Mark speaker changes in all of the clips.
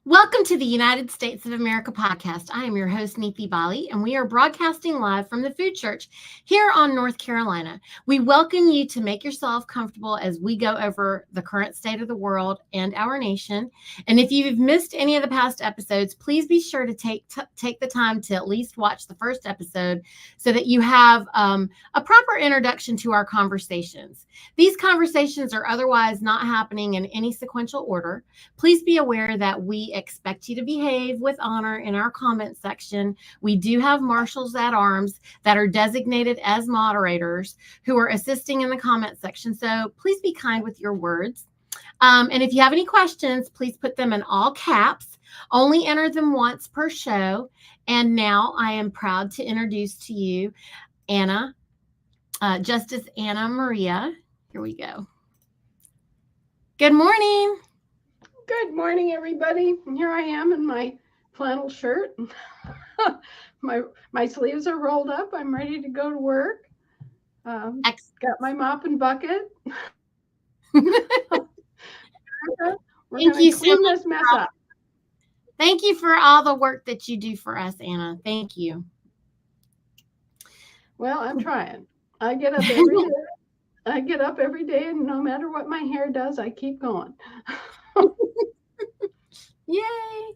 Speaker 1: Welcome to the United States of America podcast. I am your host, Niti, and we are broadcasting live from the Food Church here on North Carolina. We welcome you to make yourself comfortable as we go over the current state of the world and our nation. And if you've missed any of the past episodes, please be sure to take the time to at least watch the first episode so that you have a proper introduction to our conversations. These conversations are otherwise not happening in any sequential order. Please be aware that we expect you to behave with honor in our comment section. We do have marshals at arms that are designated as moderators who are assisting in the comment section. So please be kind with your words. And if you have any questions, please put them in all caps. Only enter them once per show. And now I am proud to introduce to you Anna, Justice Anna Maria. Here we go. Good morning.
Speaker 2: Good morning, everybody. Here I am in my flannel shirt. my sleeves are rolled up. I'm ready to go to work. Got my mop and bucket. We're going to clean this mess up.
Speaker 1: Thank you for all the work that you do for us, Anna. Thank you.
Speaker 2: Well, I'm trying. I get up every day, and no matter what my hair does, I keep going.
Speaker 1: Yay.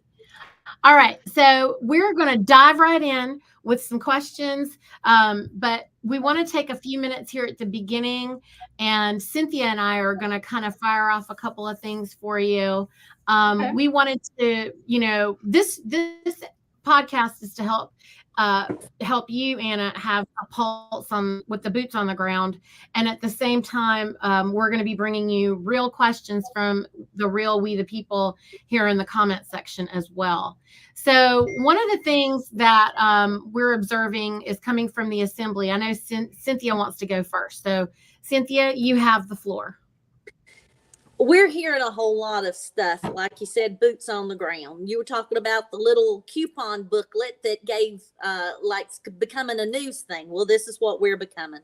Speaker 1: All right. So we're going to dive right in with some questions. But we want to take a few minutes here at the beginning. And Cynthia and I are going to kind of fire off a couple of things for you. Okay. We wanted to, this podcast is to help you, Anna, have a pulse with the boots on the ground. And at the same time, we're going to be bringing you real questions from the real we the people here in the comment section as well. So one of the things that we're observing is coming from the assembly. I know Cynthia wants to go first. So Cynthia, you have the floor.
Speaker 3: We're hearing a whole lot of stuff, like you said, boots on the ground. You were talking about the little coupon booklet that gave, becoming a news thing. Well, this is what we're becoming.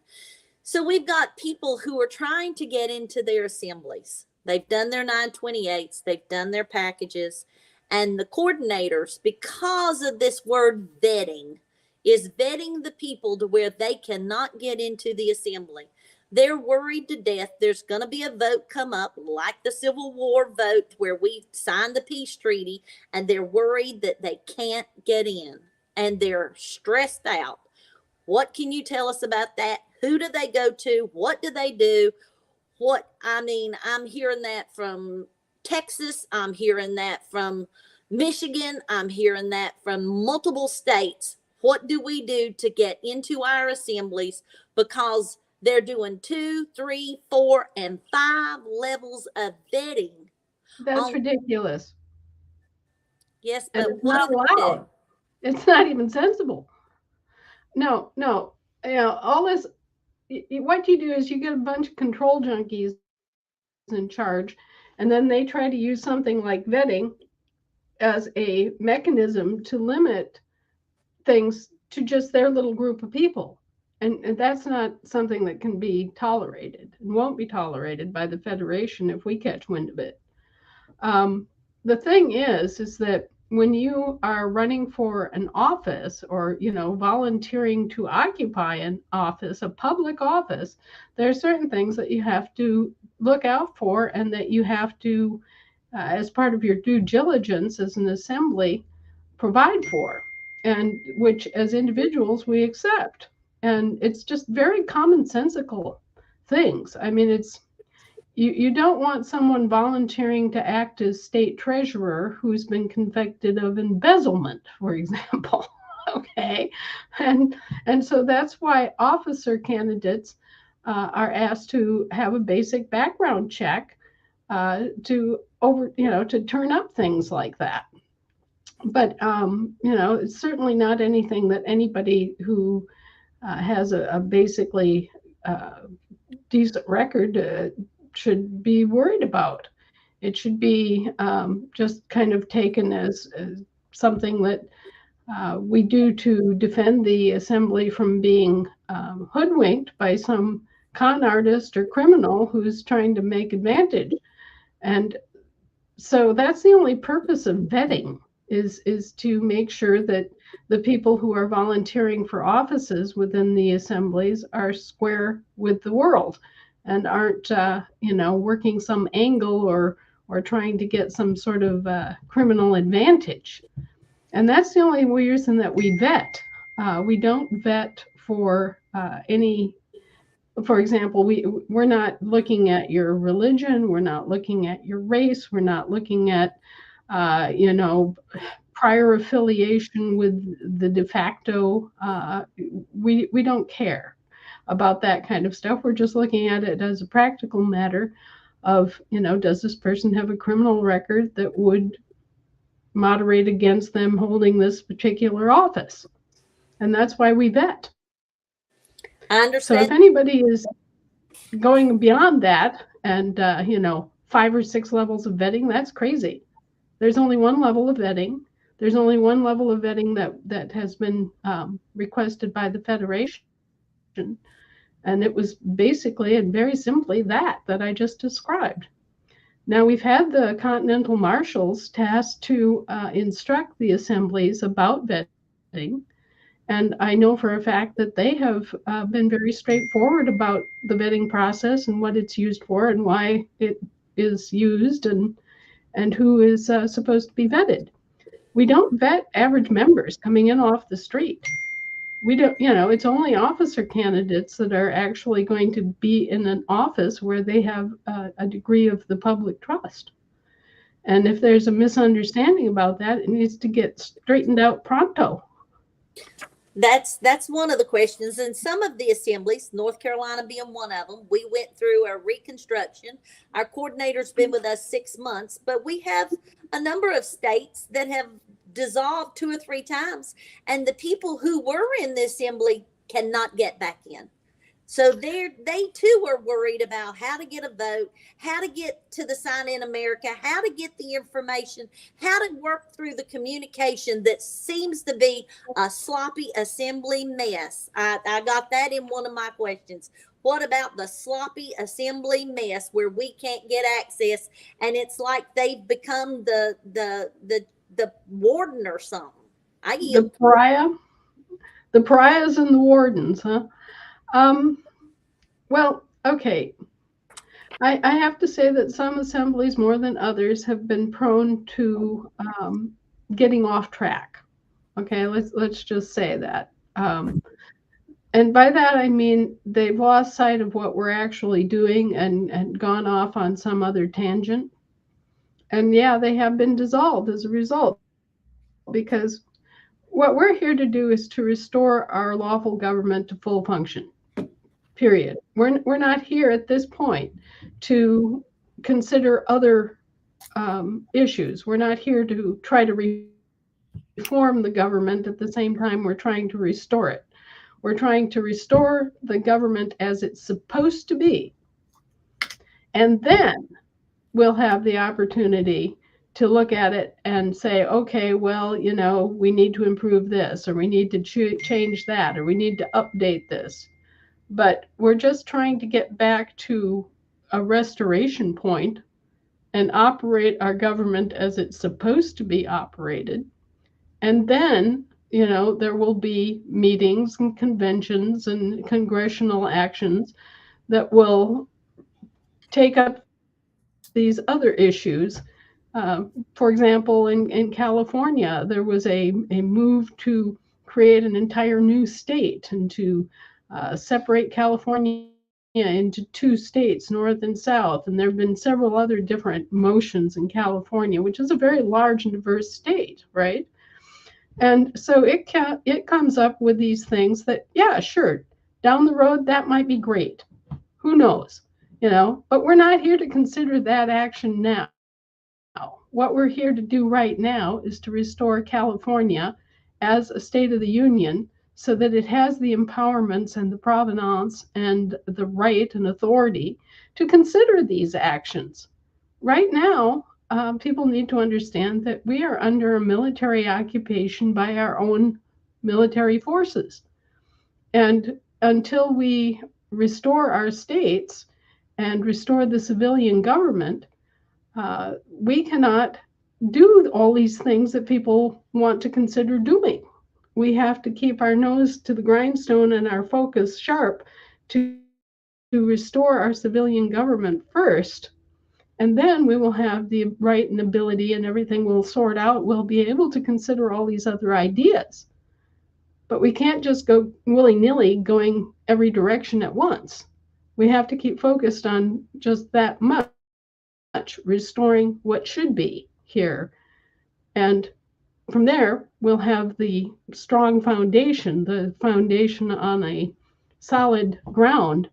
Speaker 3: So we've got people who are trying to get into their assemblies. They've done their 928s. They've done their packages. And the coordinators, because of this word vetting, is vetting the people to where they cannot get into the assembly. They're worried to death there's going to be a vote come up like the Civil War vote where we signed the peace treaty, and they're worried that they can't get in, and they're stressed out. What can you tell us about that? Who do they go to? What do they do? I'm hearing that from Texas. I'm hearing that from Michigan. I'm hearing that from multiple states. What do we do to get into our assemblies? Because they're doing 2, 3, 4, and 5 levels of vetting.
Speaker 2: That's ridiculous.
Speaker 3: Yes, but
Speaker 2: it's not allowed. It's not even sensible. No. All this, what you do is you get a bunch of control junkies in charge, and then they try to use something like vetting as a mechanism to limit things to just their little group of people. And that's not something that can be tolerated and won't be tolerated by the Federation if we catch wind of it. The thing is that when you are running for an office or, volunteering to occupy an office, a public office, there are certain things that you have to look out for and that you have to, as part of your due diligence as an assembly, provide for, and which as individuals we accept. And it's just very commonsensical things. I mean, it's you don't want someone volunteering to act as state treasurer who's been convicted of embezzlement, for example. Okay, and so that's why officer candidates are asked to have a basic background check to turn up things like that. But it's certainly not anything that anybody who has a basically decent record should be worried about. It should be just kind of taken as something that we do to defend the assembly from being hoodwinked by some con artist or criminal who's trying to make advantage. And So that's the only purpose of vetting is to make sure that the people who are volunteering for offices within the assemblies are square with the world and aren't working some angle or trying to get some sort of criminal advantage. And that's the only reason that we vet. We don't vet for any. For example, we're not looking at your religion, we're not looking at your race, we're not looking at uh, you know prior affiliation with the de facto. We don't care about that kind of stuff. We're just looking at it as a practical matter of, does this person have a criminal record that would moderate against them holding this particular office? And that's why we vet.
Speaker 3: I
Speaker 2: So if
Speaker 3: understand.
Speaker 2: anybody is going beyond that and 5 or 6 levels of vetting, that's crazy. There's only one level of vetting. There's only one level of vetting that has been requested by the Federation. And it was basically and very simply that I just described. Now, we've had the Continental Marshals tasked to instruct the assemblies about vetting. And I know for a fact that they have been very straightforward about the vetting process and what it's used for and why it is used and who is supposed to be vetted. We don't vet average members coming in off the street. We don't, it's only officer candidates that are actually going to be in an office where they have a degree of the public trust. And if there's a misunderstanding about that, it needs to get straightened out pronto.
Speaker 3: That's one of the questions. And some of the assemblies, North Carolina being one of them, we went through a reconstruction. Our coordinator's been with us 6 months, but we have a number of states that have dissolved 2 or 3 times, and the people who were in the assembly cannot get back in. So they too are worried about how to get a vote, how to get to the Sign in America, how to get the information, how to work through the communication that seems to be a sloppy assembly mess. I got that in one of my questions. What about the sloppy assembly mess where we can't get access, and it's like they've become the warden or something?
Speaker 2: The pariahs and the wardens, huh? Well, okay. I have to say that some assemblies more than others have been prone to getting off track. Okay, let's just say that. And by that I mean they've lost sight of what we're actually doing and gone off on some other tangent. And yeah, they have been dissolved as a result, because what we're here to do is to restore our lawful government to full function. Period. We're not here at this point to consider other issues. We're not here to try to reform the government at the same time we're trying to restore it. We're trying to restore the government as it's supposed to be. And then we'll have the opportunity to look at it and say, okay, well, we need to improve this, or we need to change that, or we need to update this. But we're just trying to get back to a restoration point and operate our government as it's supposed to be operated. And then, there will be meetings and conventions and congressional actions that will take up these other issues. For example, in California, there was a move to create an entire new state and to separate California into 2 states, North and South. And there have been several other different motions in California, which is a very large and diverse state, right? And so it comes up with these things that, yeah, sure, down the road, that might be great. Who knows? But we're not here to consider that action now. What we're here to do right now is to restore California as a state of the union so that it has the empowerments and the provenance and the right and authority to consider these actions. Right now, people need to understand that we are under a military occupation by our own military forces. And until we restore our states and restore the civilian government, we cannot do all these things that people want to consider doing. We have to keep our nose to the grindstone and our focus sharp to restore our civilian government first. And then we will have the right and ability, and everything will sort out. We'll be able to consider all these other ideas. But we can't just go willy nilly going every direction at once. We have to keep focused on just that much, restoring what should be here. And from there, we'll have the strong foundation, the foundation on a solid ground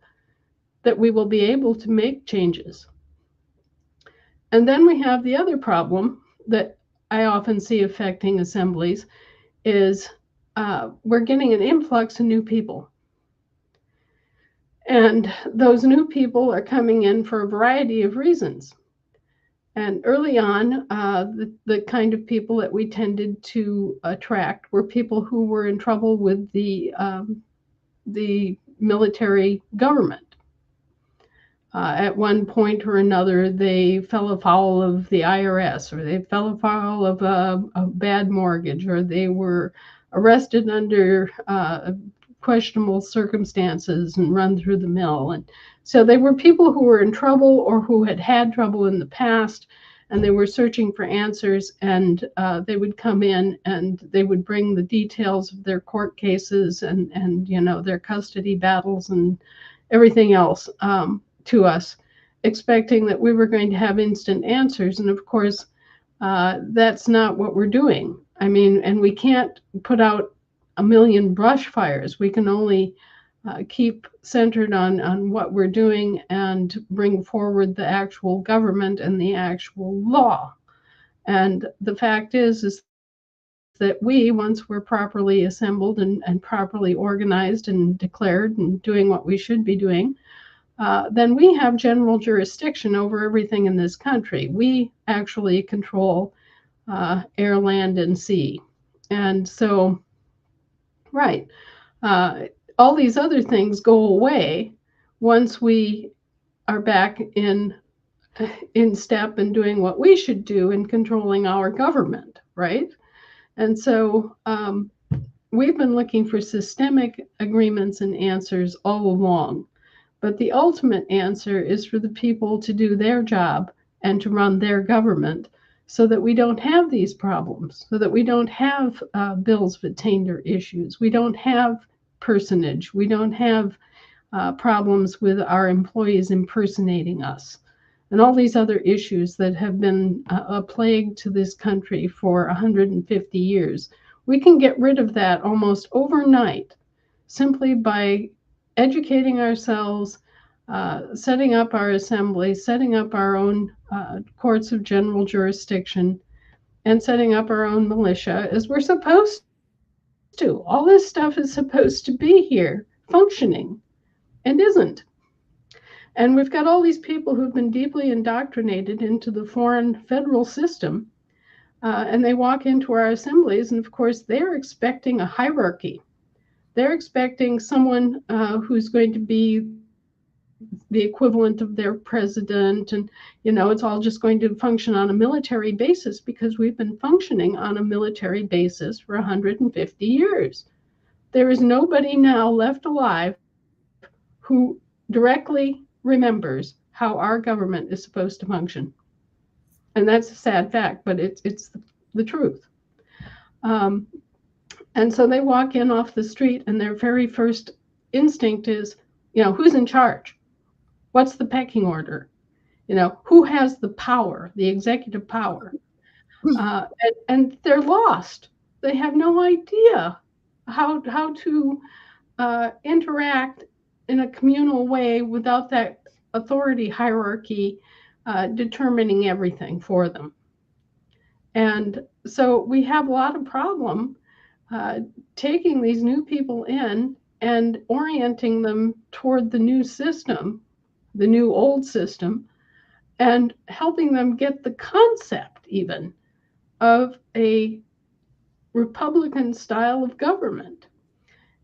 Speaker 2: that we will be able to make changes. And then we have the other problem that I often see affecting assemblies is we're getting an influx of new people. And those new people are coming in for a variety of reasons. And early on, the kind of people that we tended to attract were people who were in trouble with the military government. At one point or another, they fell afoul of the IRS, or they fell afoul of a bad mortgage, or they were arrested under questionable circumstances and run through the mill. And so they were people who were in trouble or who had had trouble in the past, and they were searching for answers, and they would come in and they would bring the details of their court cases and their custody battles and everything else to us, expecting that we were going to have instant answers. And of course, that's not what we're doing. I mean, and we can't put out a million brush fires. We can only keep centered on what we're doing and bring forward the actual government and the actual law. And the fact is that we, once we're properly assembled and properly organized and declared and doing what we should be doing, then we have general jurisdiction over everything in this country. We actually control air, land, and sea. And so, right, all these other things go away once we are back in step and doing what we should do in controlling our government, right? And so we've been looking for systemic agreements and answers all along. But the ultimate answer is for the people to do their job and to run their government so that we don't have these problems, so that we don't have bills of attainder issues. We don't have personage. We don't have problems with our employees impersonating us and all these other issues that have been a plague to this country for 150 years. We can get rid of that almost overnight simply by educating ourselves, setting up our assembly, setting up our own courts of general jurisdiction, and setting up our own militia as we're supposed to. All this stuff is supposed to be here, functioning, and isn't. And we've got all these people who've been deeply indoctrinated into the foreign federal system, and they walk into our assemblies, and of course, they're expecting a hierarchy. They're expecting someone who's going to be the equivalent of their president, and it's all just going to function on a military basis because we've been functioning on a military basis for 150 years. There is nobody now left alive who directly remembers how our government is supposed to function. And that's a sad fact, but it's the truth. And so they walk in off the street and their very first instinct is, who's in charge? What's the pecking order? Who has the power, the executive power? And they're lost. They have no idea how to interact in a communal way without that authority hierarchy determining everything for them. And so we have a lot of problem taking these new people in and orienting them toward the new system, the new old system, and helping them get the concept even of a Republican style of government.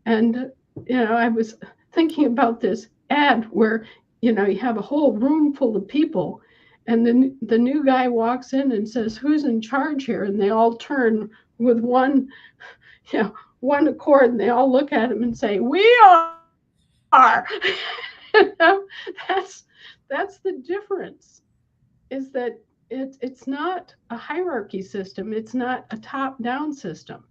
Speaker 2: And, I was thinking about this ad where, you have a whole room full of people And then the new guy walks in and says, "Who's in charge here?" And they all turn with one accord, and they all look at him and say, "We are." that's that's the difference. Is that it's not a hierarchy system. It's not a top-down system.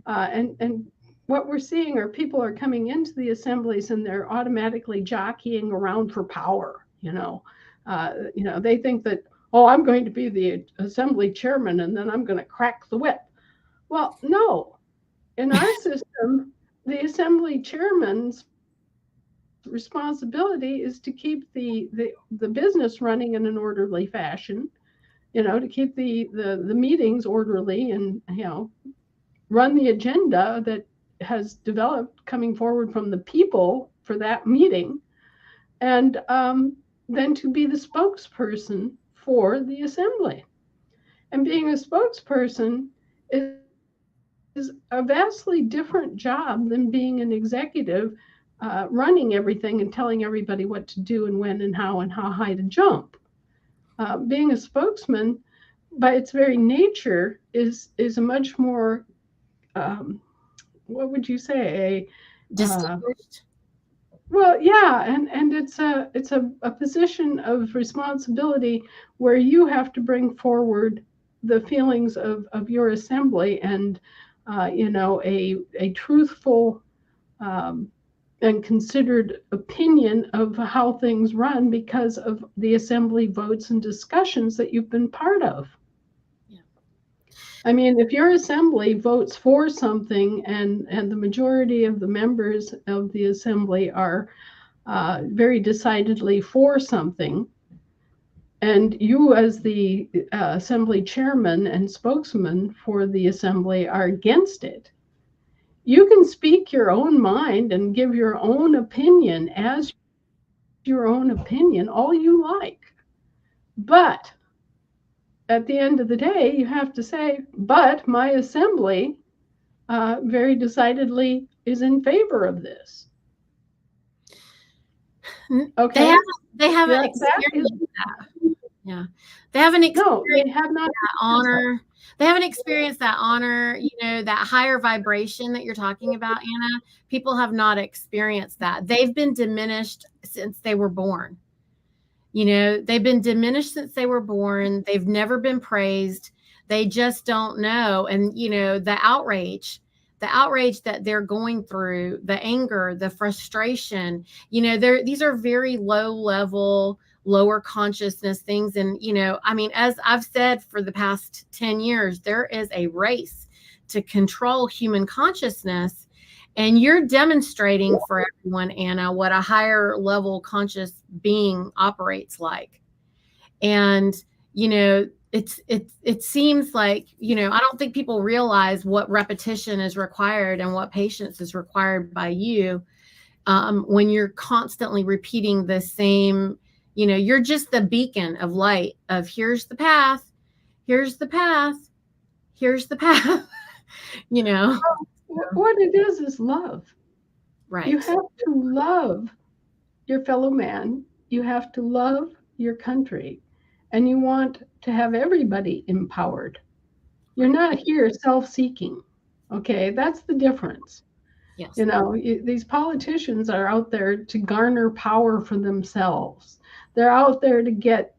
Speaker 2: And what we're seeing are people are coming into the assemblies and they're automatically jockeying around for power. They think that, oh, I'm going to be the assembly chairman and then I'm going to crack the whip. Well, no. In our system, the assembly chairman's responsibility is to keep the business running in an orderly fashion, to keep the meetings orderly, and run the agenda that has developed coming forward from the people for that meeting, and then to be the spokesperson for the assembly. And being a spokesperson is a vastly different job than being an executive running everything and telling everybody what to do and when and how high to jump. Being a spokesman, by its very nature, is a much more what would you say?
Speaker 1: Distinguished.
Speaker 2: Well, yeah, and it's a position of responsibility where you have to bring forward the feelings of your assembly, and a truthful and considered opinion of how things run because of the assembly votes and discussions that you've been part of. I mean, if your assembly votes for something and the majority of the members of the assembly are very decidedly for something, and you as the assembly chairman and spokesman for the assembly are against it, you can speak your own mind and give your own opinion as your own opinion all you like. But at the end of the day, you have to say, but my assembly very decidedly is in favor of this. Okay.
Speaker 1: They haven't experienced that. Yeah. They haven't experienced
Speaker 2: they have not
Speaker 1: that honor. They haven't experienced that honor, that higher vibration that you're talking about, Anna. People have not experienced that. They've been diminished since they were born. They've been diminished since they were born. They've never been praised. They just don't know. And, the outrage that they're going through, the anger, the frustration, these are very low level, lower consciousness things. And, as I've said for the past 10 years, there is a race to control human consciousness. And you're demonstrating for everyone, Anna, what a higher level conscious being operates like. And, it seems like, I don't think people realize what repetition is required and what patience is required by you when you're constantly repeating the same, you're just the beacon of light of here's the path, here's the path, here's the path,
Speaker 2: What it is love.
Speaker 1: Right.
Speaker 2: You have to love your fellow man. You have to love your country. And you want to have everybody empowered. You're not here self-seeking. Okay, that's the difference.
Speaker 1: Yes.
Speaker 2: These politicians are out there to garner power for themselves. They're out there to get,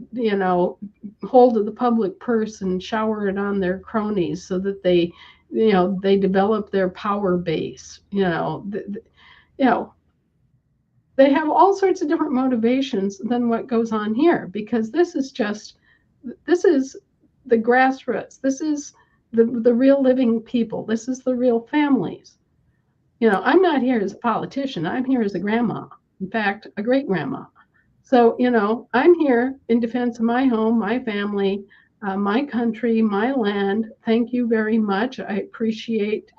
Speaker 2: hold of the public purse and shower it on their cronies so that they develop their power base. They have all sorts of different motivations than what goes on here, because this is the grassroots. This is the real living people. This is the real families. I'm not here as a politician. I'm here as a grandma. In fact, a great grandma. So, I'm here in defense of my home, my family, my country, my land. Thank you very much. I appreciate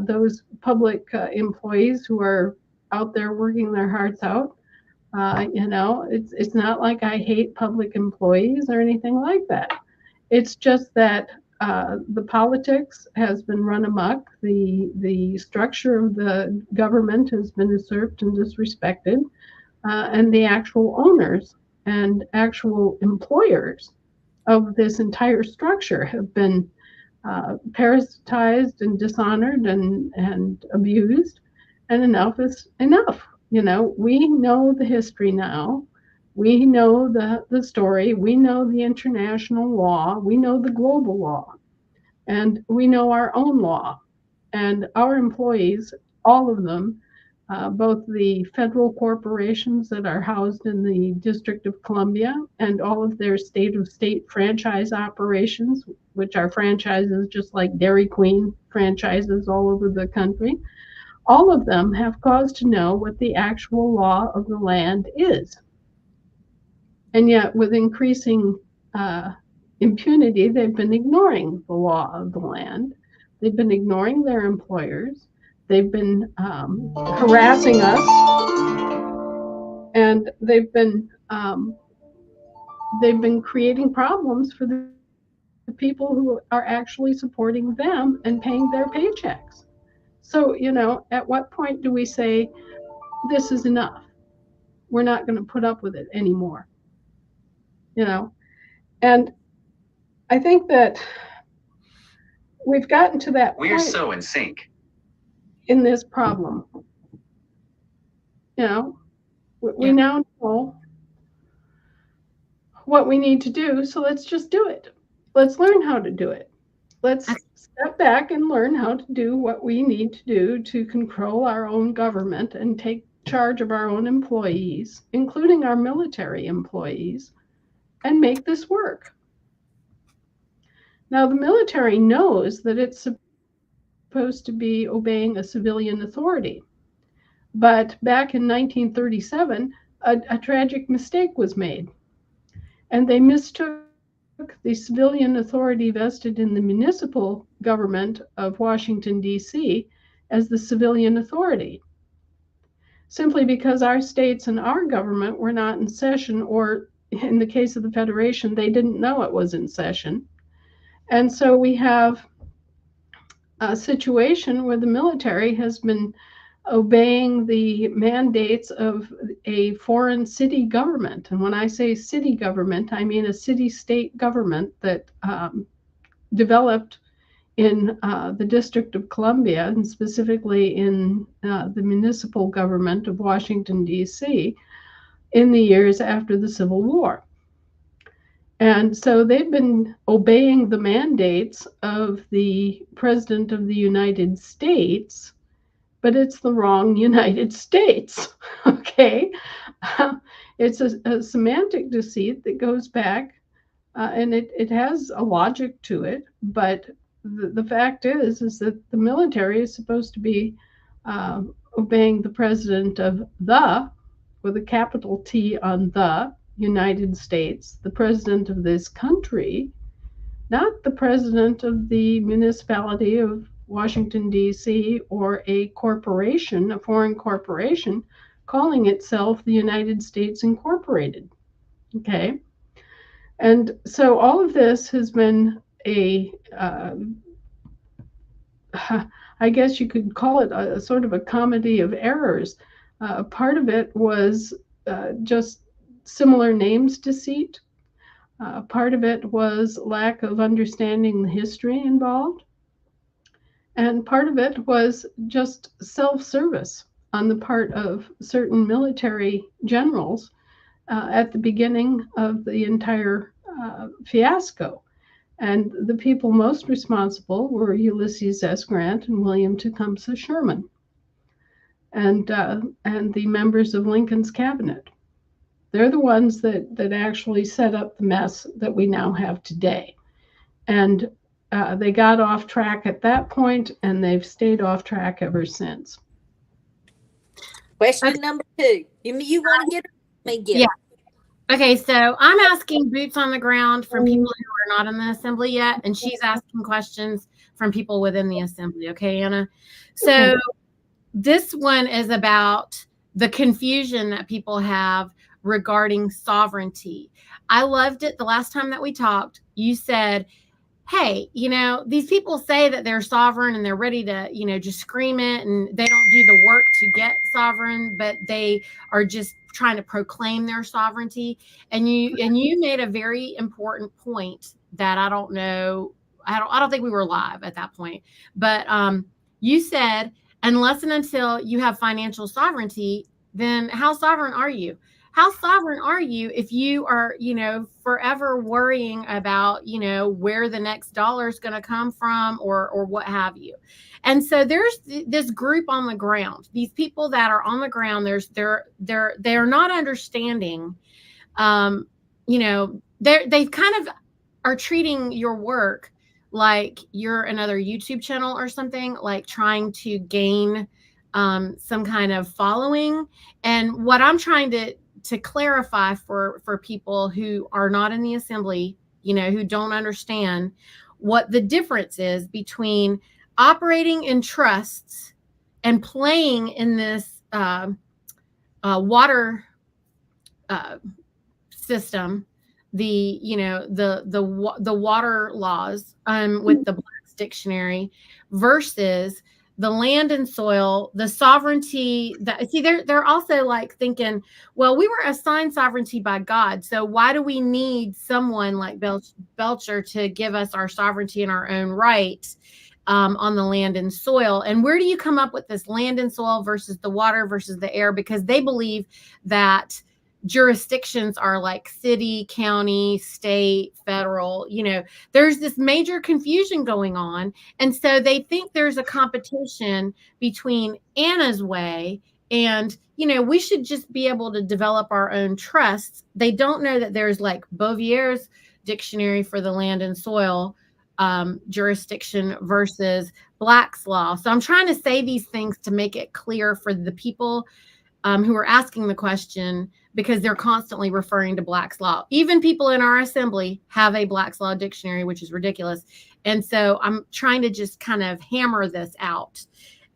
Speaker 2: those public employees who are out there working their hearts out. It's not like I hate public employees or anything like that. It's just that the politics has been run amok. The structure of the government has been usurped and disrespected, and the actual owners and actual employers of this entire structure have been parasitized and dishonored and abused, and enough is enough. We know the history now. We know the story. We know the international law. We know the global law. And we know our own law. And our employees, all of them, both the federal corporations that are housed in the District of Columbia and all of their state franchise operations, which are franchises just like Dairy Queen franchises all over the country, all of them have cause to know what the actual law of the land is. And yet, with increasing impunity, they've been ignoring the law of the land. They've been ignoring their employers. They've been harassing us, and they've been creating problems for the people who are actually supporting them and paying their paychecks. So, at what point do we say, this is enough? We're not going to put up with it anymore. And I think that we've gotten to that point.
Speaker 4: We're so in sync
Speaker 2: In this problem. We now know what we need to do, so let's just do it. Let's learn how to do it. Let's step back and learn how to do what we need to do to control our own government and take charge of our own employees, including our military employees, and make this work. Now, the military knows that it's supposed to be obeying a civilian authority. But back in 1937, a tragic mistake was made. And they mistook the civilian authority vested in the municipal government of Washington, D.C., as the civilian authority, simply because our states and our government were not in session, or in the case of the Federation, they didn't know it was in session. And so we have a situation where the military has been obeying the mandates of a foreign city government. And when I say city government, I mean a city-state government that developed in the District of Columbia, and specifically in the municipal government of Washington, D.C., in the years after the Civil War. And so they've been obeying the mandates of the President of the United States, but it's the wrong United States, okay? It's a semantic deceit that goes back, and it has a logic to it, but the fact is that the military is supposed to be obeying the President of with a capital T on the United States, the President of this country, not the President of the municipality of Washington, D.C., or a corporation, a foreign corporation, calling itself the United States Incorporated. Okay? And so all of this has been I guess you could call it a sort of a comedy of errors. Part of it was just similar names deceit. Part of it was lack of understanding the history involved. And part of it was just self-service on the part of certain military generals at the beginning of the entire fiasco. And the people most responsible were Ulysses S. Grant and William Tecumseh Sherman, and the members of Lincoln's cabinet. They're the ones that actually set up the mess that we now have today. And they got off track at that point, and they've stayed off track ever since.
Speaker 3: Question number 2. You want to get it? Let me get it.
Speaker 1: Okay, so I'm asking boots on the ground from people who are not in the assembly yet, and she's asking questions from people within the assembly. Okay, Anna? So this one is about the confusion that people have regarding sovereignty. I loved it the last time that we talked. You said, hey, these people say that they're sovereign and they're ready to, just scream it, and they don't do the work to get sovereign, but they are just trying to proclaim their sovereignty. And you made a very important point that I don't know. I don't think we were live at that point, but you said unless and until you have financial sovereignty, then how sovereign are you? How sovereign are you if you are, forever worrying about, where the next dollar is going to come from or what have you? And so there's this group on the ground, these people that are on the ground, they're not understanding, they kind of are treating your work like you're another YouTube channel or something, like trying to gain some kind of following. And what I'm trying to clarify for people who are not in the assembly, who don't understand what the difference is between operating in trusts and playing in this water system, the water laws with the Black's Dictionary versus the land and soil, the sovereignty. That they're also like thinking, well, we were assigned sovereignty by God, so why do we need someone like Belcher to give us our sovereignty in our own right on the land and soil? And where do you come up with this land and soil versus the water versus the air? Because they believe that jurisdictions are like city, county, state, federal. There's this major confusion going on. And so they think there's a competition between Anna's way and, we should just be able to develop our own trusts. They don't know that there's like Bouvier's dictionary for the land and soil jurisdiction versus Black's law. So I'm trying to say these things to make it clear for the people who are asking the question, because they're constantly referring to Black's law. Even people in our assembly have a Black's law dictionary, which is ridiculous. And so I'm trying to just kind of hammer this out.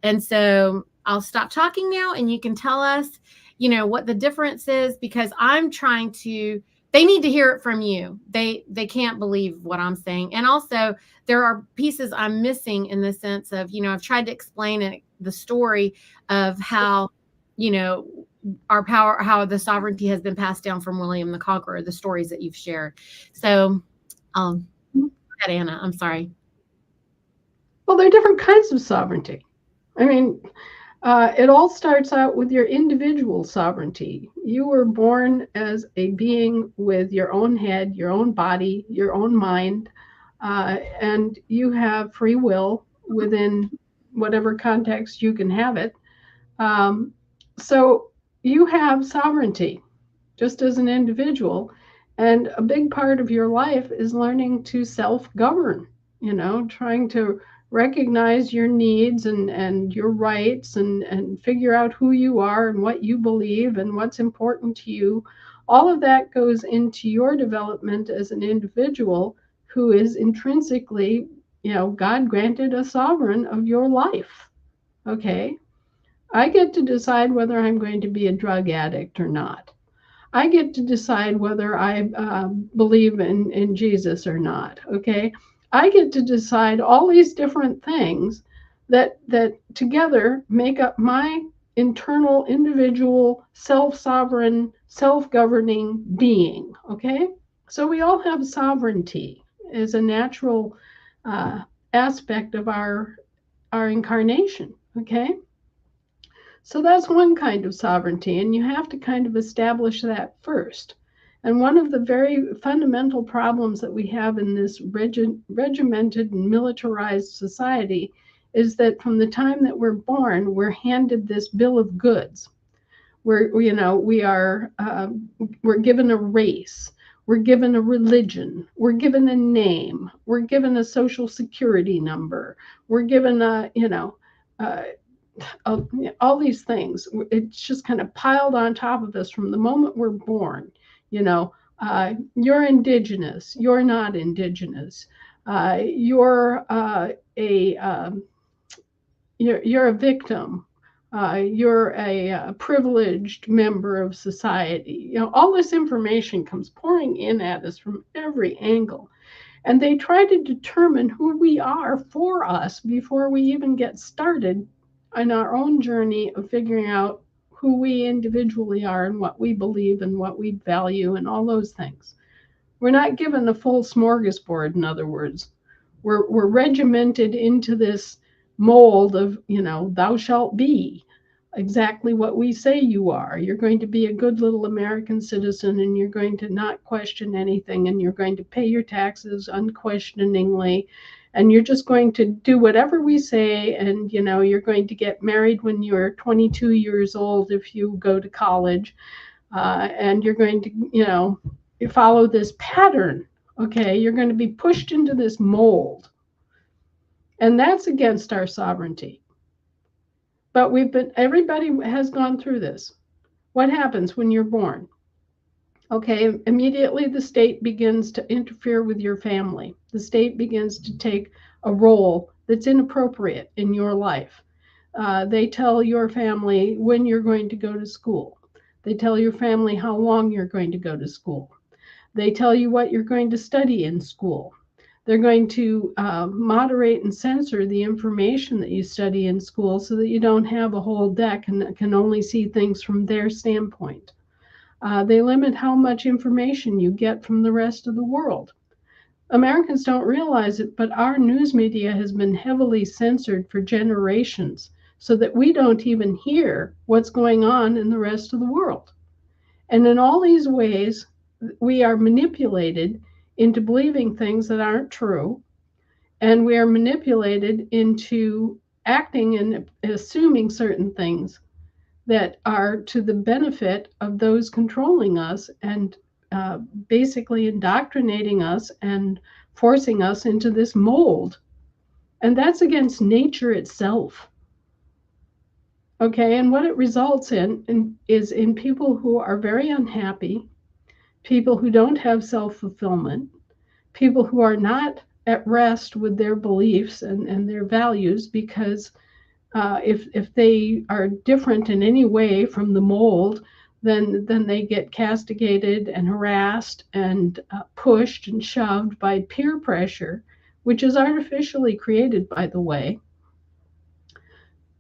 Speaker 1: And so I'll stop talking now and you can tell us, what the difference is, because I'm trying to, they need to hear it from you. They can't believe what I'm saying. And also there are pieces I'm missing in the sense of, I've tried to explain the story of how, our power, how the sovereignty has been passed down from William the Conqueror, the stories that you've shared. So, go ahead, Anna. I'm sorry.
Speaker 2: Well, there are different kinds of sovereignty. I mean, it all starts out with your individual sovereignty. You were born as a being with your own head, your own body, your own mind, and you have free will within whatever context you can have it. So you have sovereignty just as an individual. And a big part of your life is learning to self-govern, trying to recognize your needs and your rights and figure out who you are and what you believe and what's important to you. All of that goes into your development as an individual who is intrinsically, God granted a sovereign of your life. Okay. I get to decide whether I'm going to be a drug addict or not. I get to decide whether I believe in Jesus or not. Okay. I get to decide all these different things that together make up my internal, individual, self-sovereign, self-governing being. Okay. So we all have sovereignty as a natural aspect of our incarnation. Okay. So that's one kind of sovereignty, and you have to kind of establish that first. And one of the very fundamental problems that we have in this regimented and militarized society is that from the time that we're born, we're handed this bill of goods. We're given a race, we're given a religion, we're given a name, we're given a social security number, we're given all these things. It's just kind of piled on top of us from the moment we're born. You're indigenous, you're not indigenous, you're a victim, you're a privileged member of society. All this information comes pouring in at us from every angle. And they try to determine who we are for us before we even get started on our own journey of figuring out who we individually are and what we believe and what we value and all those things. We're not given the full smorgasbord, in other words. We're regimented into this mold of, thou shalt be exactly what we say you are. You're going to be a good little American citizen, and you're going to not question anything, and you're going to pay your taxes unquestioningly, and you're just going to do whatever we say, and you're going to get married when you're 22 years old if you go to college, and you're going to, you follow this pattern. Okay, you're going to be pushed into this mold, and that's against our sovereignty. But everybody has gone through this. What happens when you're born? Okay, immediately the state begins to interfere with your family. The state begins to take a role that's inappropriate in your life. They tell your family when you're going to go to school. They tell your family how long you're going to go to school. They tell you what you're going to study in school. They're going to moderate and censor the information that you study in school so that you don't have a whole deck and can only see things from their standpoint. They limit how much information you get from the rest of the world. Americans don't realize it, but our news media has been heavily censored for generations so that we don't even hear what's going on in the rest of the world. And in all these ways, we are manipulated into believing things that aren't true, and we are manipulated into acting and assuming certain things that are to the benefit of those controlling us and basically indoctrinating us and forcing us into this mold. And that's against nature itself. Okay, and what it results in is in people who are very unhappy, people who don't have self-fulfillment, people who are not at rest with their beliefs and their values, because if they are different in any way from the mold, then they get castigated and harassed and pushed and shoved by peer pressure, which is artificially created, by the way,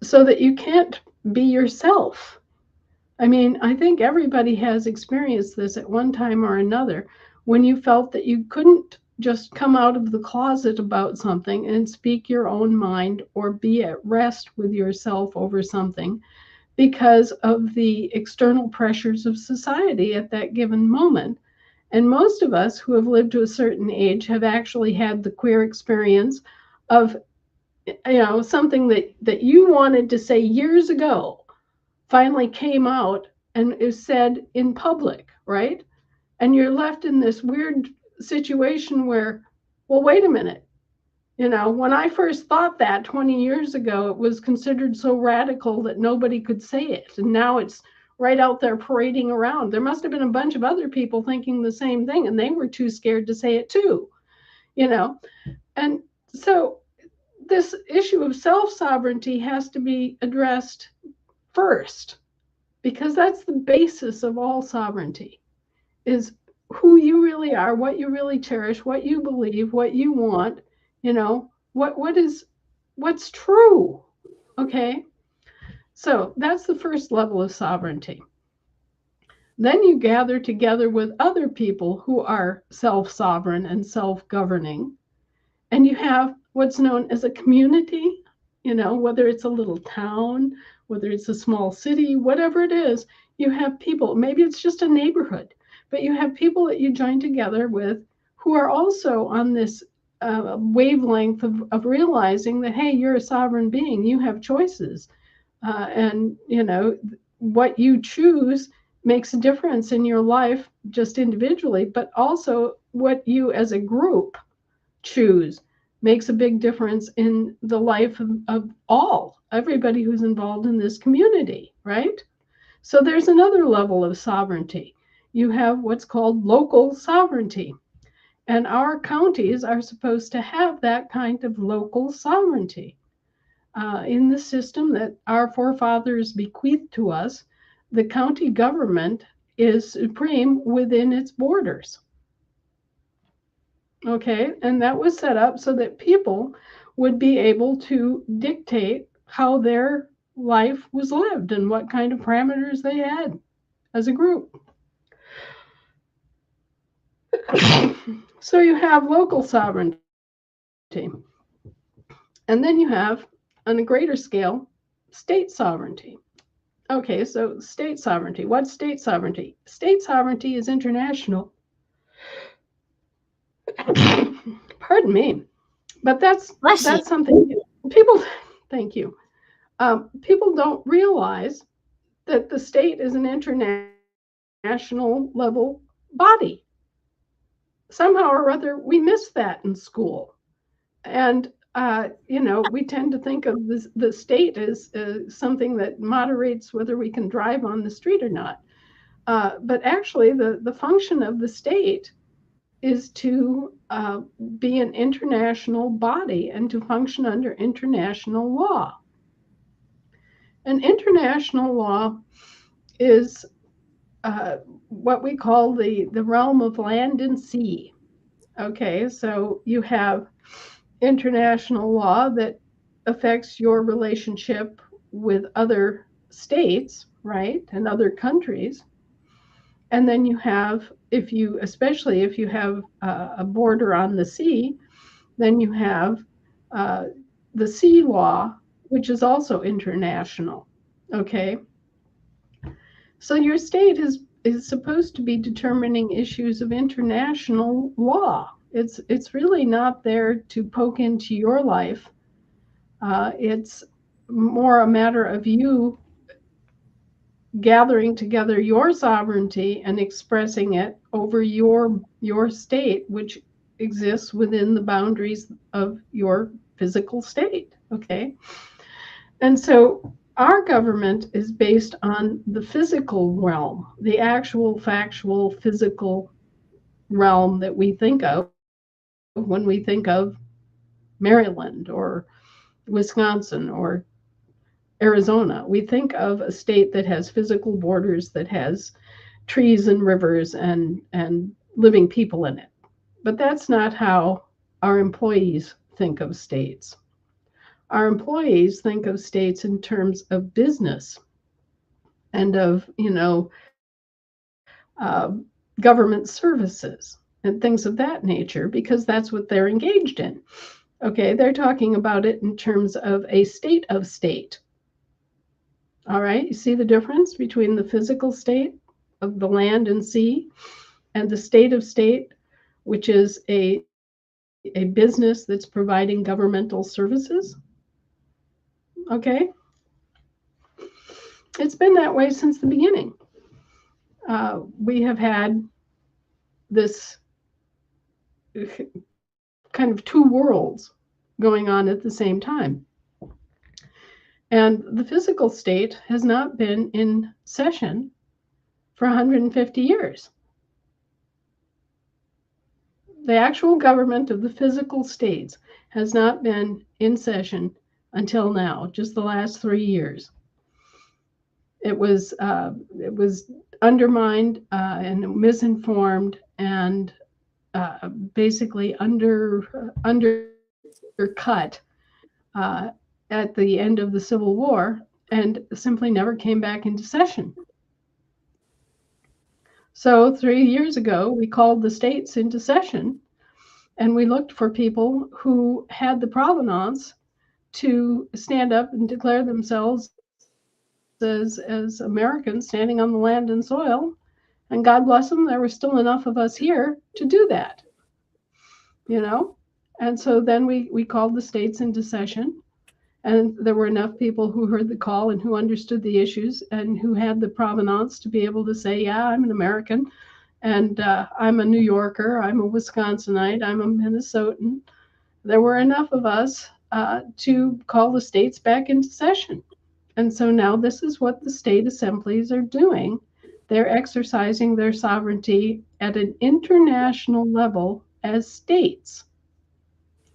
Speaker 2: so that you can't be yourself. I mean, I think everybody has experienced this at one time or another, when you felt that you couldn't just come out of the closet about something and speak your own mind or be at rest with yourself over something because of the external pressures of society at that given moment. And most of us who have lived to a certain age have actually had the queer experience of, something that you wanted to say years ago finally came out and is said in public, right? And you're left in this weird situation where, well, wait a minute. When I first thought that 20 years ago, it was considered so radical that nobody could say it. And now it's right out there parading around. There must have been a bunch of other people thinking the same thing, and they were too scared to say it too, And so this issue of self-sovereignty has to be addressed first, because that's the basis of all sovereignty, is who you really are, what you really cherish, what you believe, what you want, what's true. Okay, so that's the first level of sovereignty. Then you gather together with other people who are self-sovereign and self-governing, and you have what's known as a community, whether it's a little town, whether it's a small city, whatever it is, you have people, maybe it's just a neighborhood, but you have people that you join together with who are also on this wavelength of realizing that, hey, you're a sovereign being, you have choices. And, what you choose makes a difference in your life just individually, but also what you as a group choose makes a big difference in the life of everybody who's involved in this community, right? So there's another level of sovereignty. You have what's called local sovereignty. And our counties are supposed to have that kind of local sovereignty. In the system that our forefathers bequeathed to us, the county government is supreme within its borders. Okay, and that was set up so that people would be able to dictate how their life was lived and what kind of parameters they had as a group. So you have local sovereignty. And then you have, on a greater scale, state sovereignty. Okay, so state sovereignty. What's state sovereignty? State sovereignty is international. Pardon me, but
Speaker 1: Bless you.
Speaker 2: that's something people. Thank you. People don't realize that the state is an international level body. Somehow or other, we miss that in school, and we tend to think of the state as something that moderates whether we can drive on the street or not. But actually, the function of the state is to be an international body and to function under international law. And international law is what we call the realm of land and sea. Okay, so you have international law that affects your relationship with other states, right, and other countries. And then you have, especially if you have a border on the sea, then you have uh, the sea law, which is also international. Okay, so your state is supposed to be determining issues of international law. It's really not there to poke into your life. It's more a matter of you gathering together your sovereignty and expressing it over your state, which exists within the boundaries of your physical state. Okay, and so our government is based on the physical realm, the actual factual physical realm that we think of when we think of Maryland or Wisconsin or Arizona. We think of a state that has physical borders, that has trees and rivers and living people in it. But that's not how our employees think of states. Our employees think of states in terms of business and of, government services and things of that nature, because that's what they're engaged in. Okay, they're talking about it in terms of a state of state. All right, you see the difference between the physical state of the land and sea and the state of state, which is a business that's providing governmental services. Okay, it's been that way since the beginning. We have had this kind of two worlds going on at the same time. And the physical state has not been in session for 150 years. The actual government of the physical states has not been in session until now, just the last 3 years. It was undermined and misinformed and basically undercut uh, at the end of the Civil War and simply never came back into session. So 3 years ago, we called the states into session and we looked for people who had the provenance to stand up and declare themselves as Americans standing on the land and soil. And God bless them, there were still enough of us here to do that, you know? And so then we called the states into session, and there were enough people who heard the call and who understood the issues and who had the provenance to be able to say, yeah, I'm an American, and I'm a New Yorker, I'm a Wisconsinite, I'm a Minnesotan. There were enough of us to call the states back into session. And so now this is what the state assemblies are doing. They're exercising their sovereignty at an international level as states.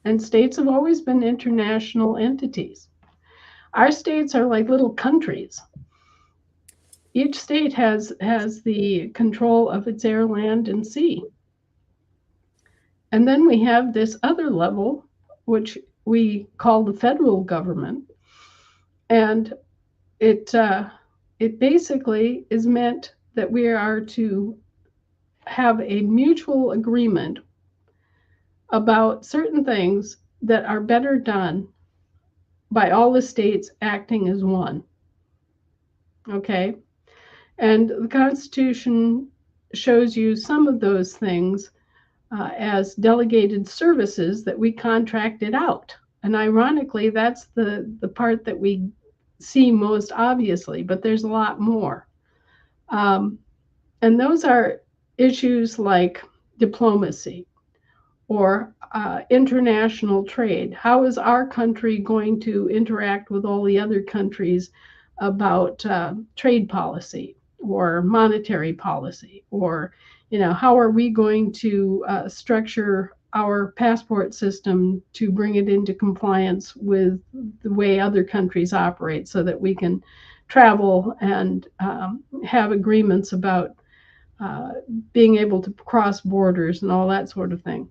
Speaker 2: And states have always been international entities. Our states are like little countries. Each state has the control of its air, land, and sea. And then we have this other level, which we call the federal government. And it basically is meant that we are to have a mutual agreement about certain things that are better done by all the states acting as one. Okay? And the Constitution shows you some of those things as delegated services that we contracted out. And ironically, that's the part that we see most obviously, but there's a lot more. And those are issues like diplomacy or international trade. How is our country going to interact with all the other countries about trade policy or monetary policy? Or, how are we going to structure our passport system to bring it into compliance with the way other countries operate so that we can travel and have agreements about being able to cross borders and all that sort of thing.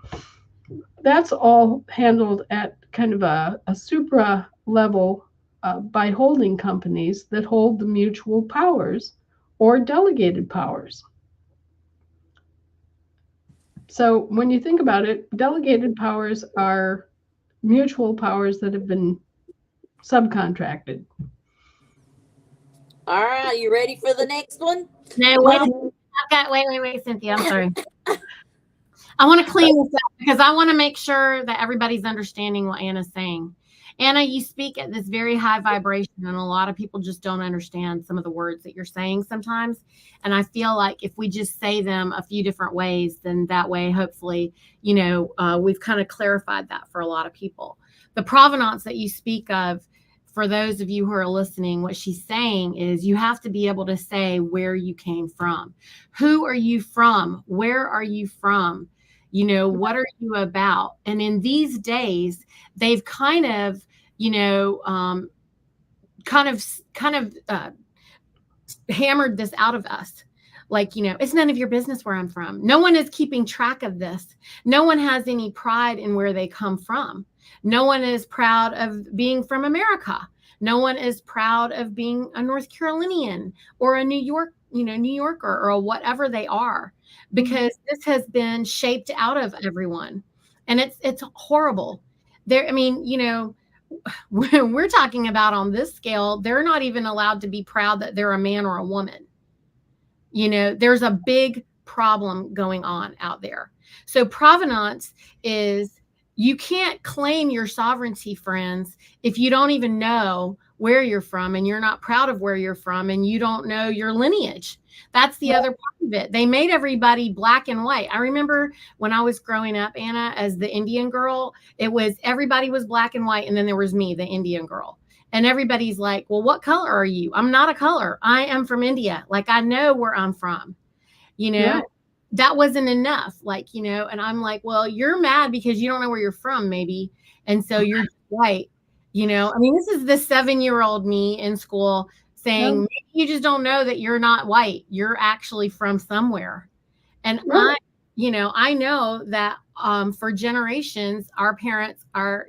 Speaker 2: That's all handled at kind of a supra level by holding companies that hold the mutual powers or delegated powers. So when you think about it, delegated powers are mutual powers that have been subcontracted.
Speaker 3: All right, you ready for the next one?
Speaker 1: No, wait, Cynthia. I'm sorry. I want to clean this up because I want to make sure that everybody's understanding what Anna's saying. Anna, you speak at this very high vibration, and a lot of people just don't understand some of the words that you're saying sometimes. And I feel like if we just say them a few different ways, then that way, hopefully, we've kind of clarified that for a lot of people. The provenance that you speak of, for those of you who are listening, what she's saying is you have to be able to say where you came from. Who are you from? Where are you from? What are you about? And in these days, they've kind of, hammered this out of us. Like, it's none of your business where I'm from. No one is keeping track of this. No one has any pride in where they come from. No one is proud of being from America. No one is proud of being a North Carolinian or a New Yorker or whatever they are, because this has been shaped out of everyone. And it's horrible. When we're talking about on this scale, they're not even allowed to be proud that they're a man or a woman. There's a big problem going on out there. So provenance is, you can't claim your sovereignty, friends, if you don't even know where you're from and you're not proud of where you're from and you don't know your lineage. That's the other part of it. They made everybody black and white. I remember when I was growing up, Anna, as the Indian girl, everybody was black and white. And then there was me, the Indian girl. And everybody's like, well, what color are you? I'm not a color. I am from India. Like, I know where I'm from,
Speaker 2: Yeah.
Speaker 1: That wasn't enough. And I'm like, well, you're mad because you don't know where you're from, maybe. And so you're white, this is the 7-year-old me in school saying, maybe you just don't know that you're not white. You're actually from somewhere. And I know that for generations, our parents are,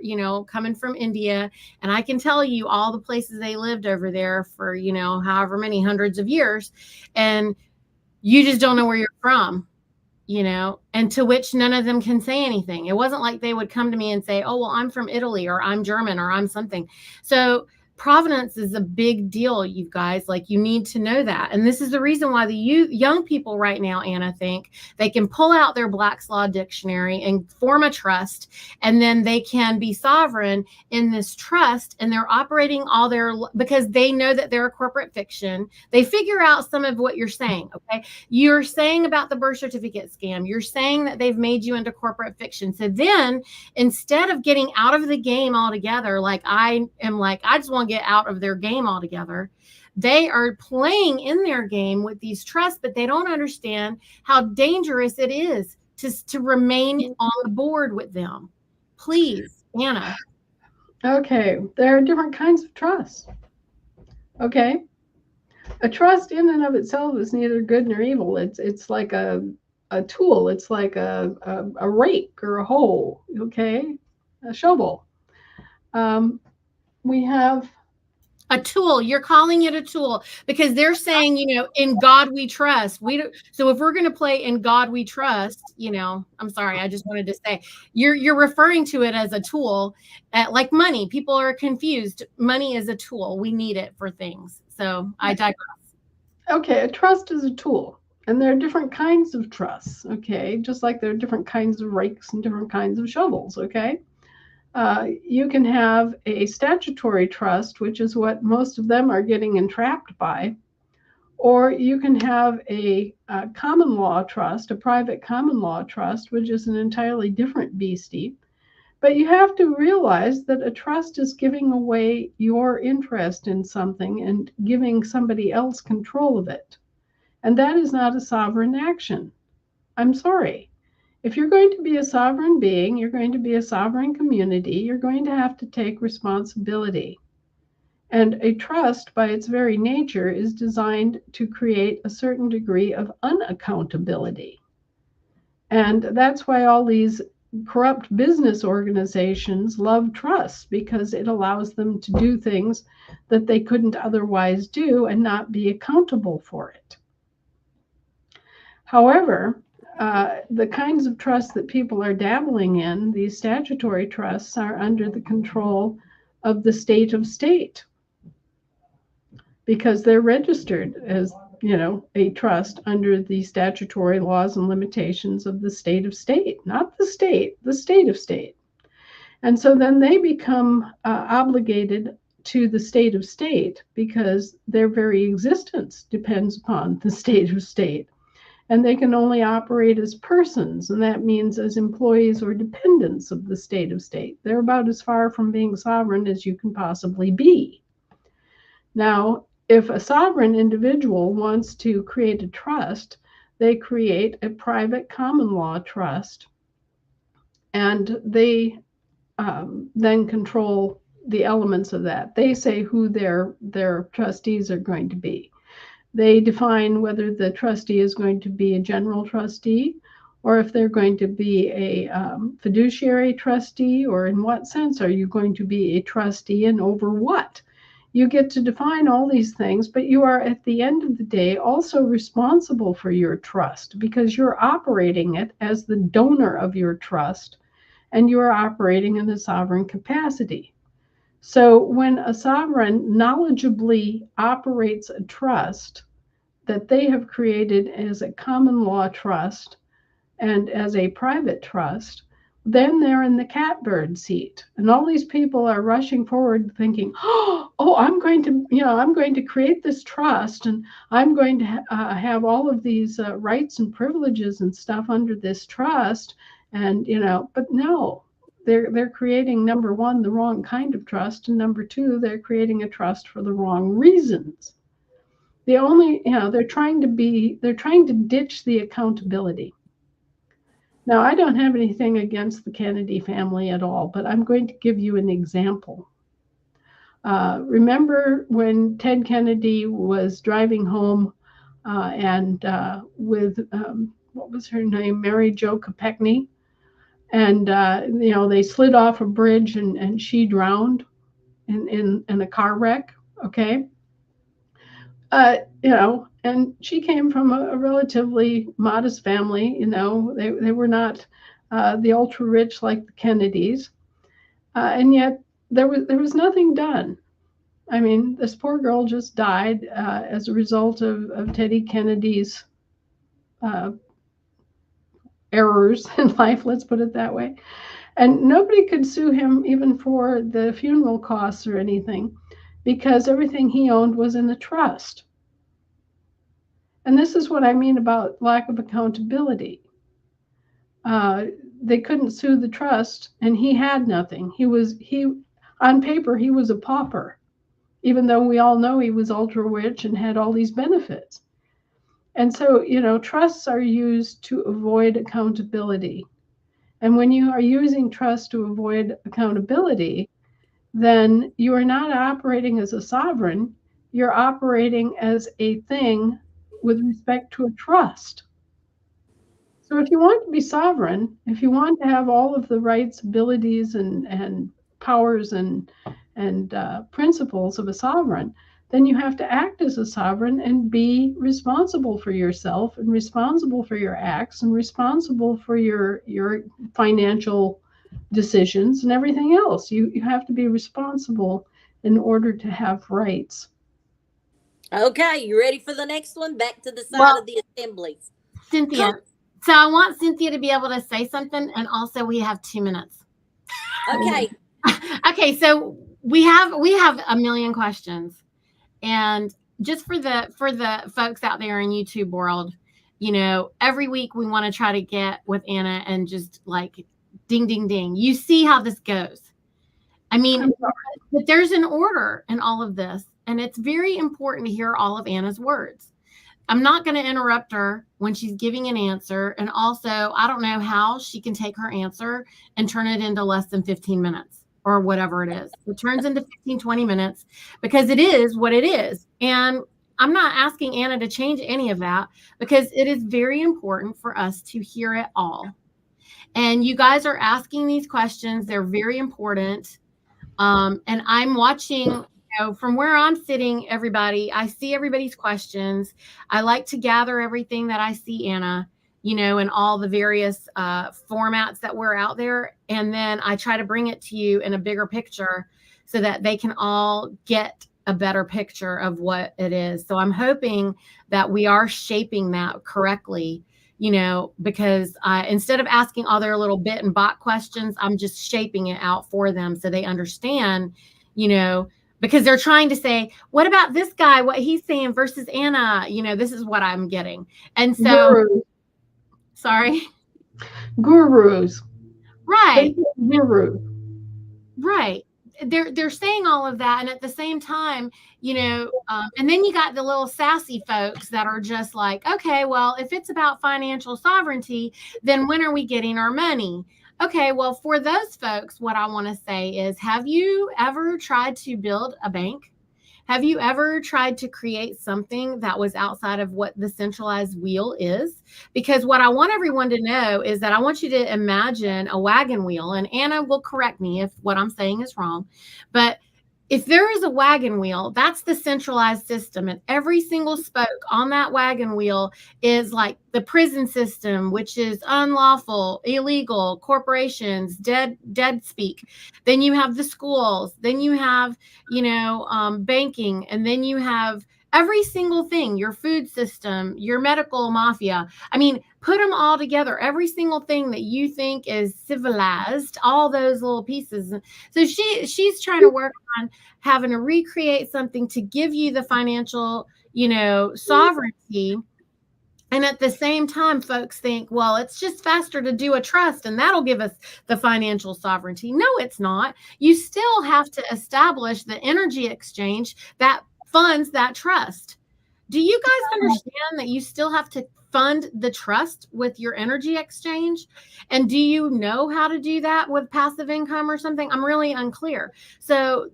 Speaker 1: coming from India, and I can tell you all the places they lived over there for, however many hundreds of years. And you just don't know where you're from, and to which none of them can say anything. It wasn't like they would come to me and say, oh, well, I'm from Italy, or I'm German, or I'm something. So provenance is a big deal, you guys. Like, you need to know that. And this is the reason why the young people right now, Anna, think they can pull out their Black's Law Dictionary and form a trust, and then they can be sovereign in this trust, and they're operating because they know that they're a corporate fiction. They figure out some of what you're saying, okay? You're saying about the birth certificate scam. You're saying that they've made you into corporate fiction. So then, instead of getting out of the game altogether, like I am, like, I just want get out of their game altogether, they are playing in their game with these trusts, but they don't understand how dangerous it is to remain on the board with them. Please, Anna.
Speaker 2: Okay, there are different kinds of trusts. Okay, a trust in and of itself is neither good nor evil. It's like a tool. It's like a rake or a hoe. Okay, a shovel. We have
Speaker 1: A tool. You're calling it a tool because they're saying, in God we trust. We don't. So if we're going to play in God we trust, I'm sorry, I just wanted to say you're referring to it as a tool, like money. People are confused. Money is a tool. We need it for things. So I digress.
Speaker 2: Okay, a trust is a tool. And there are different kinds of trusts, okay? Just like there are different kinds of rakes and different kinds of shovels, okay? You can have a statutory trust, which is what most of them are getting entrapped by, or you can have a common law trust, a private common law trust, which is an entirely different beastie. But you have to realize that a trust is giving away your interest in something and giving somebody else control of it. And that is not a sovereign action. I'm sorry. If you're going to be a sovereign being, you're going to be a sovereign community, you're going to have to take responsibility. And a trust, by its very nature, is designed to create a certain degree of unaccountability. And that's why all these corrupt business organizations love trusts, because it allows them to do things that they couldn't otherwise do and not be accountable for it. However, the kinds of trusts that people are dabbling in, these statutory trusts, are under the control of the state of state because they're registered as, a trust under the statutory laws and limitations of the state of state, not the state of state. And so then they become obligated to the state of state because their very existence depends upon the state of state. And they can only operate as persons, and that means as employees or dependents of the state of state. They're about as far from being sovereign as you can possibly be. Now, if a sovereign individual wants to create a trust, they create a private common law trust, and they then control the elements of that. They say who their trustees are going to be. They define whether the trustee is going to be a general trustee or if they're going to be a fiduciary trustee, or in what sense are you going to be a trustee and over what? You get to define all these things, but you are at the end of the day also responsible for your trust because you're operating it as the donor of your trust and you are operating in a sovereign capacity. So when a sovereign knowledgeably operates a trust that they have created as a common law trust and as a private trust, then they're in the catbird seat. And all these people are rushing forward thinking, oh, I'm going to create this trust and I'm going to have all of these rights and privileges and stuff under this trust. And, but no, they're creating, number one, the wrong kind of trust. And number two, they're creating a trust for the wrong reasons. They're trying to ditch the accountability. Now, I don't have anything against the Kennedy family at all, but I'm going to give you an example. Remember when Ted Kennedy was driving home and with, what was her name, Mary Jo Kopechne? And, they slid off a bridge and she drowned in a car wreck, okay? And she came from a relatively modest family. They were not the ultra rich like the Kennedys, and yet there was nothing done. I mean, this poor girl just died as a result of Teddy Kennedy's errors in life. Let's put it that way. And nobody could sue him even for the funeral costs or anything, because everything he owned was in the trust. And this is what I mean about lack of accountability. They couldn't sue the trust, and he had nothing. On paper, he was a pauper, even though we all know he was ultra rich and had all these benefits. And so, trusts are used to avoid accountability. And when you are using trust to avoid accountability, then you are not operating as a sovereign. You're operating as a thing with respect to a trust. So if you want to be sovereign, if you want to have all of the rights, abilities, and powers and and principles of a sovereign, then you have to act as a sovereign and be responsible for yourself and responsible for your acts and responsible for your financial decisions and everything else. You have to be responsible in order to have rights.
Speaker 3: Okay, you ready for the next one? Back to the side
Speaker 1: Well,
Speaker 3: of the assemblies.
Speaker 1: Cynthia. So I want Cynthia to be able to say something, and also we have 2 minutes.
Speaker 3: Okay.
Speaker 1: Okay, so we have a million questions, and just for the folks out there in YouTube world, every week we want to try to get with Anna and just like ding ding ding. You see how this goes. I mean, but there's an order in all of this, and it's very important to hear all of Anna's words. I'm not going to interrupt her when she's giving an answer. And also, I don't know how she can take her answer and turn it into less than 15 minutes or whatever it is. It turns into 15, 20 minutes because it is what it is. And I'm not asking Anna to change any of that because it is very important for us to hear it all. And you guys are asking these questions. They're very important. And I'm watching from where I'm sitting, everybody, I see everybody's questions. I like to gather everything that I see, Anna, in all the various formats that we're out there. And then I try to bring it to you in a bigger picture so that they can all get a better picture of what it is. So I'm hoping that we are shaping that correctly, because instead of asking all their little bit and bot questions, I'm just shaping it out for them so they understand, because they're trying to say, what about this guy, what he's saying versus Anna, this is what I'm getting. And so,
Speaker 2: Gurus.
Speaker 1: Sorry.
Speaker 2: Gurus.
Speaker 1: Right.
Speaker 2: Guru.
Speaker 1: Right. They're saying all of that. And at the same time, and then you got the little sassy folks that are just like, okay, well, if it's about financial sovereignty, then when are we getting our money? Okay, well, for those folks, what I want to say is, have you ever tried to build a bank? Have you ever tried to create something that was outside of what the centralized wheel is? Because what I want everyone to know is that I want you to imagine a wagon wheel, and Anna will correct me if what I'm saying is wrong, but if there is a wagon wheel, that's the centralized system. And every single spoke on that wagon wheel is like the prison system, which is unlawful, illegal, corporations, dead speak. Then you have the schools. Then you have, banking. And then you have every single thing, your food system, your medical mafia. I mean, put them all together. Every single thing that you think is civilized, all those little pieces. So she's trying to work on having to recreate something to give you the financial, sovereignty. And at the same time, folks think, well, it's just faster to do a trust and that'll give us the financial sovereignty. No, it's not. You still have to establish the energy exchange that funds that trust. Do you guys understand that you still have to fund the trust with your energy exchange? And do you know how to do that with passive income or something? I'm really unclear. So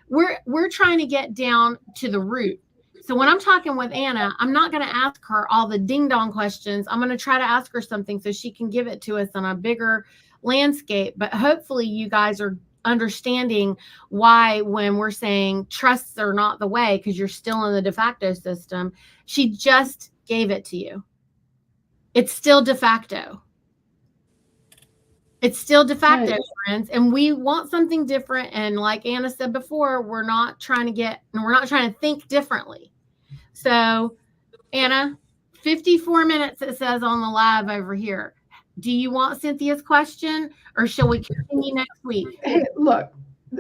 Speaker 1: we're trying to get down to the root. So when I'm talking with Anna, I'm not going to ask her all the ding dong questions. I'm going to try to ask her something so she can give it to us on a bigger landscape. But hopefully you guys are understanding why when we're saying trusts are not the way because you're still in the de facto system, she just gave it to you. It's still de facto. It's still de facto, right, friends, and we want something different. And like Anna said before, we're not trying to think differently. So Anna, 54 minutes it says on the live over here. Do you want Cynthia's question or shall we continue next week?
Speaker 2: Hey, look,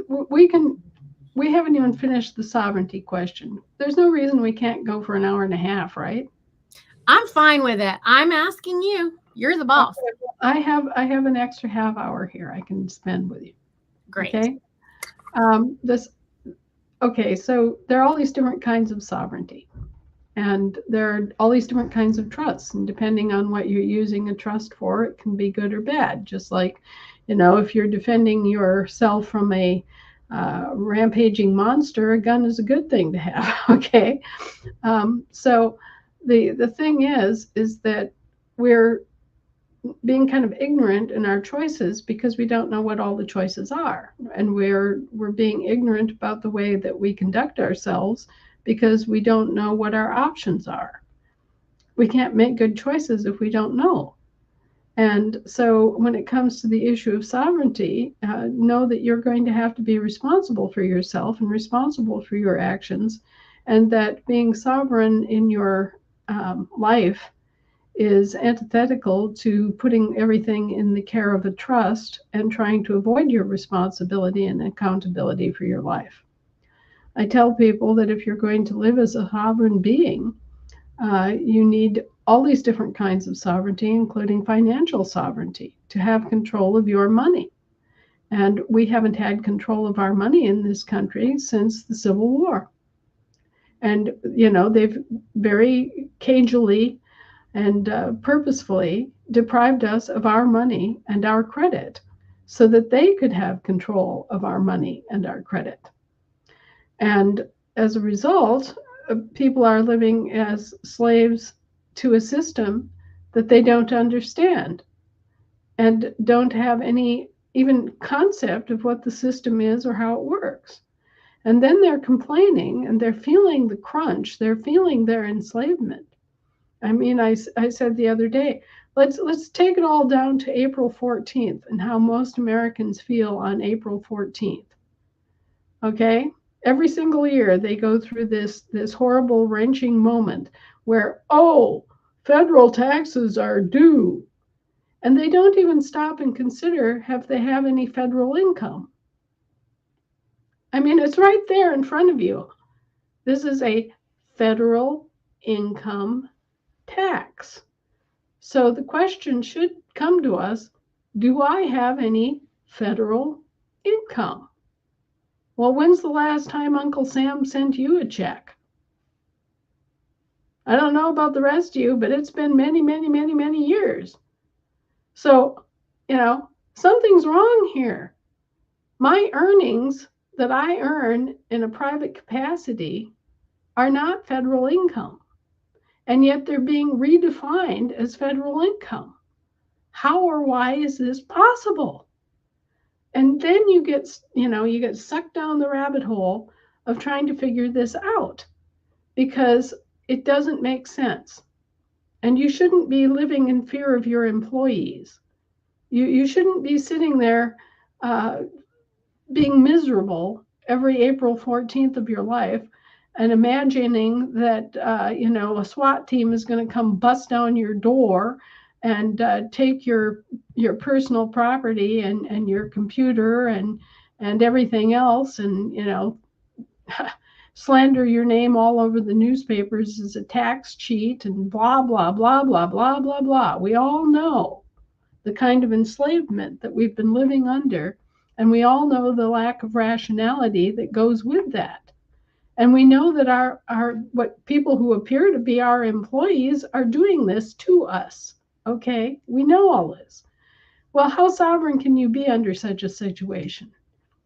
Speaker 2: we haven't even finished the sovereignty question. There's no reason we can't go for an hour and a half, right?
Speaker 1: I'm fine with it. I'm asking you. You're the boss.
Speaker 2: Okay. I have an extra half hour here I can spend with you.
Speaker 1: Great.
Speaker 2: Okay. So there are all these different kinds of sovereignty. And there are all these different kinds of trusts. And depending on what you're using a trust for, it can be good or bad. Just like, if you're defending yourself from a rampaging monster, a gun is a good thing to have. Okay. So the thing is that being kind of ignorant in our choices because we don't know what all the choices are, and we're being ignorant about the way that we conduct ourselves because we don't know what our options are. We can't make good choices if we don't know. And so when it comes to the issue of sovereignty, know that you're going to have to be responsible for yourself and responsible for your actions, and that being sovereign in your life is antithetical to putting everything in the care of a trust and trying to avoid your responsibility and accountability for your life. I tell people that if you're going to live as a sovereign being, you need all these different kinds of sovereignty, including financial sovereignty, to have control of your money. And we haven't had control of our money in this country since the Civil War. And, they've very cagily and purposefully deprived us of our money and our credit so that they could have control of our money and our credit. And as a result, people are living as slaves to a system that they don't understand and don't have any even concept of what the system is or how it works. And then they're complaining and they're feeling the crunch, they're feeling their enslavement. I mean, I said the other day, let's take it all down to April 14th and how most Americans feel on April 14th. Okay? Every single year they go through this horrible wrenching moment where, oh, federal taxes are due. And they don't even stop and consider if they have any federal income. I mean, it's right there in front of you. This is a federal income tax. So the question should come to us, do I have any federal income? Well, when's the last time Uncle Sam sent you a check? I don't know about the rest of you, but it's been many, many, many, many years. So, something's wrong here. My earnings that I earn in a private capacity are not federal income. And yet they're being redefined as federal income. How or why is this possible? And then you get sucked down the rabbit hole of trying to figure this out because it doesn't make sense. And you shouldn't be living in fear of your employees. You shouldn't be sitting there being miserable every April 14th of your life and imagining that, a SWAT team is going to come bust down your door and take your personal property and your computer and everything else and, slander your name all over the newspapers as a tax cheat and blah, blah, blah, blah, blah, blah, blah. We all know the kind of enslavement that we've been living under, and we all know the lack of rationality that goes with that. And we know that our what people who appear to be our employees are doing this to us. Okay, we know all this. Well, how sovereign can you be under such a situation?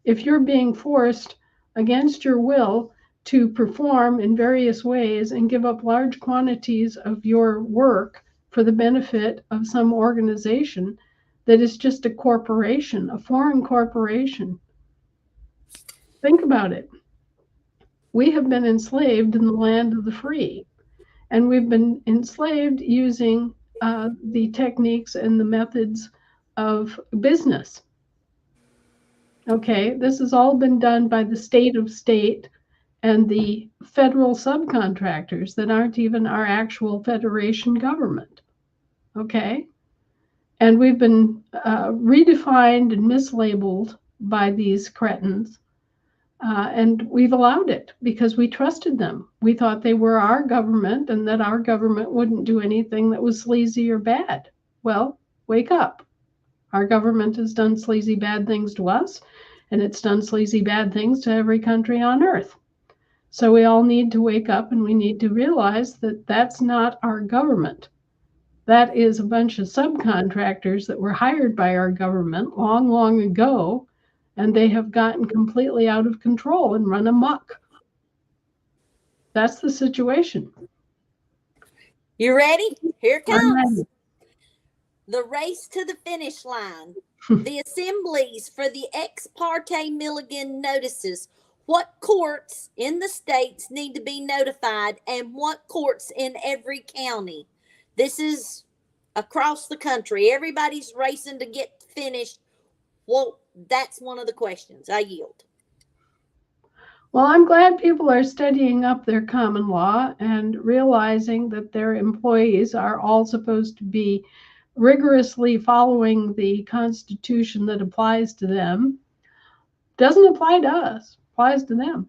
Speaker 2: If you're being forced against your will to perform in various ways and give up large quantities of your work for the benefit of some organization that is just a corporation, a foreign corporation. Think about it. We have been enslaved in the land of the free, and we've been enslaved using the techniques and the methods of business. Okay, this has all been done by the state of state and the federal subcontractors that aren't even our actual federation government. Okay, and we've been redefined and mislabeled by these cretins. And we've allowed it because we trusted them. We thought they were our government and that our government wouldn't do anything that was sleazy or bad. Well, wake up. Our government has done sleazy bad things to us, and it's done sleazy bad things to every country on earth. So we all need to wake up and we need to realize that that's not our government. That is a bunch of subcontractors that were hired by our government long, long ago, and they have gotten completely out of control and run amok. That's the situation.
Speaker 3: You ready? Here it comes. the race to the finish line, the assemblies for the ex parte Milligan notices. What courts in the states need to be notified and what courts in every county? This is across the country. Everybody's racing to get finished. Well, that's one of the questions. I yield.
Speaker 2: Well, I'm glad people are studying up their common law and realizing that their employees are all supposed to be rigorously following the Constitution that applies to them. Doesn't apply to us, applies to them.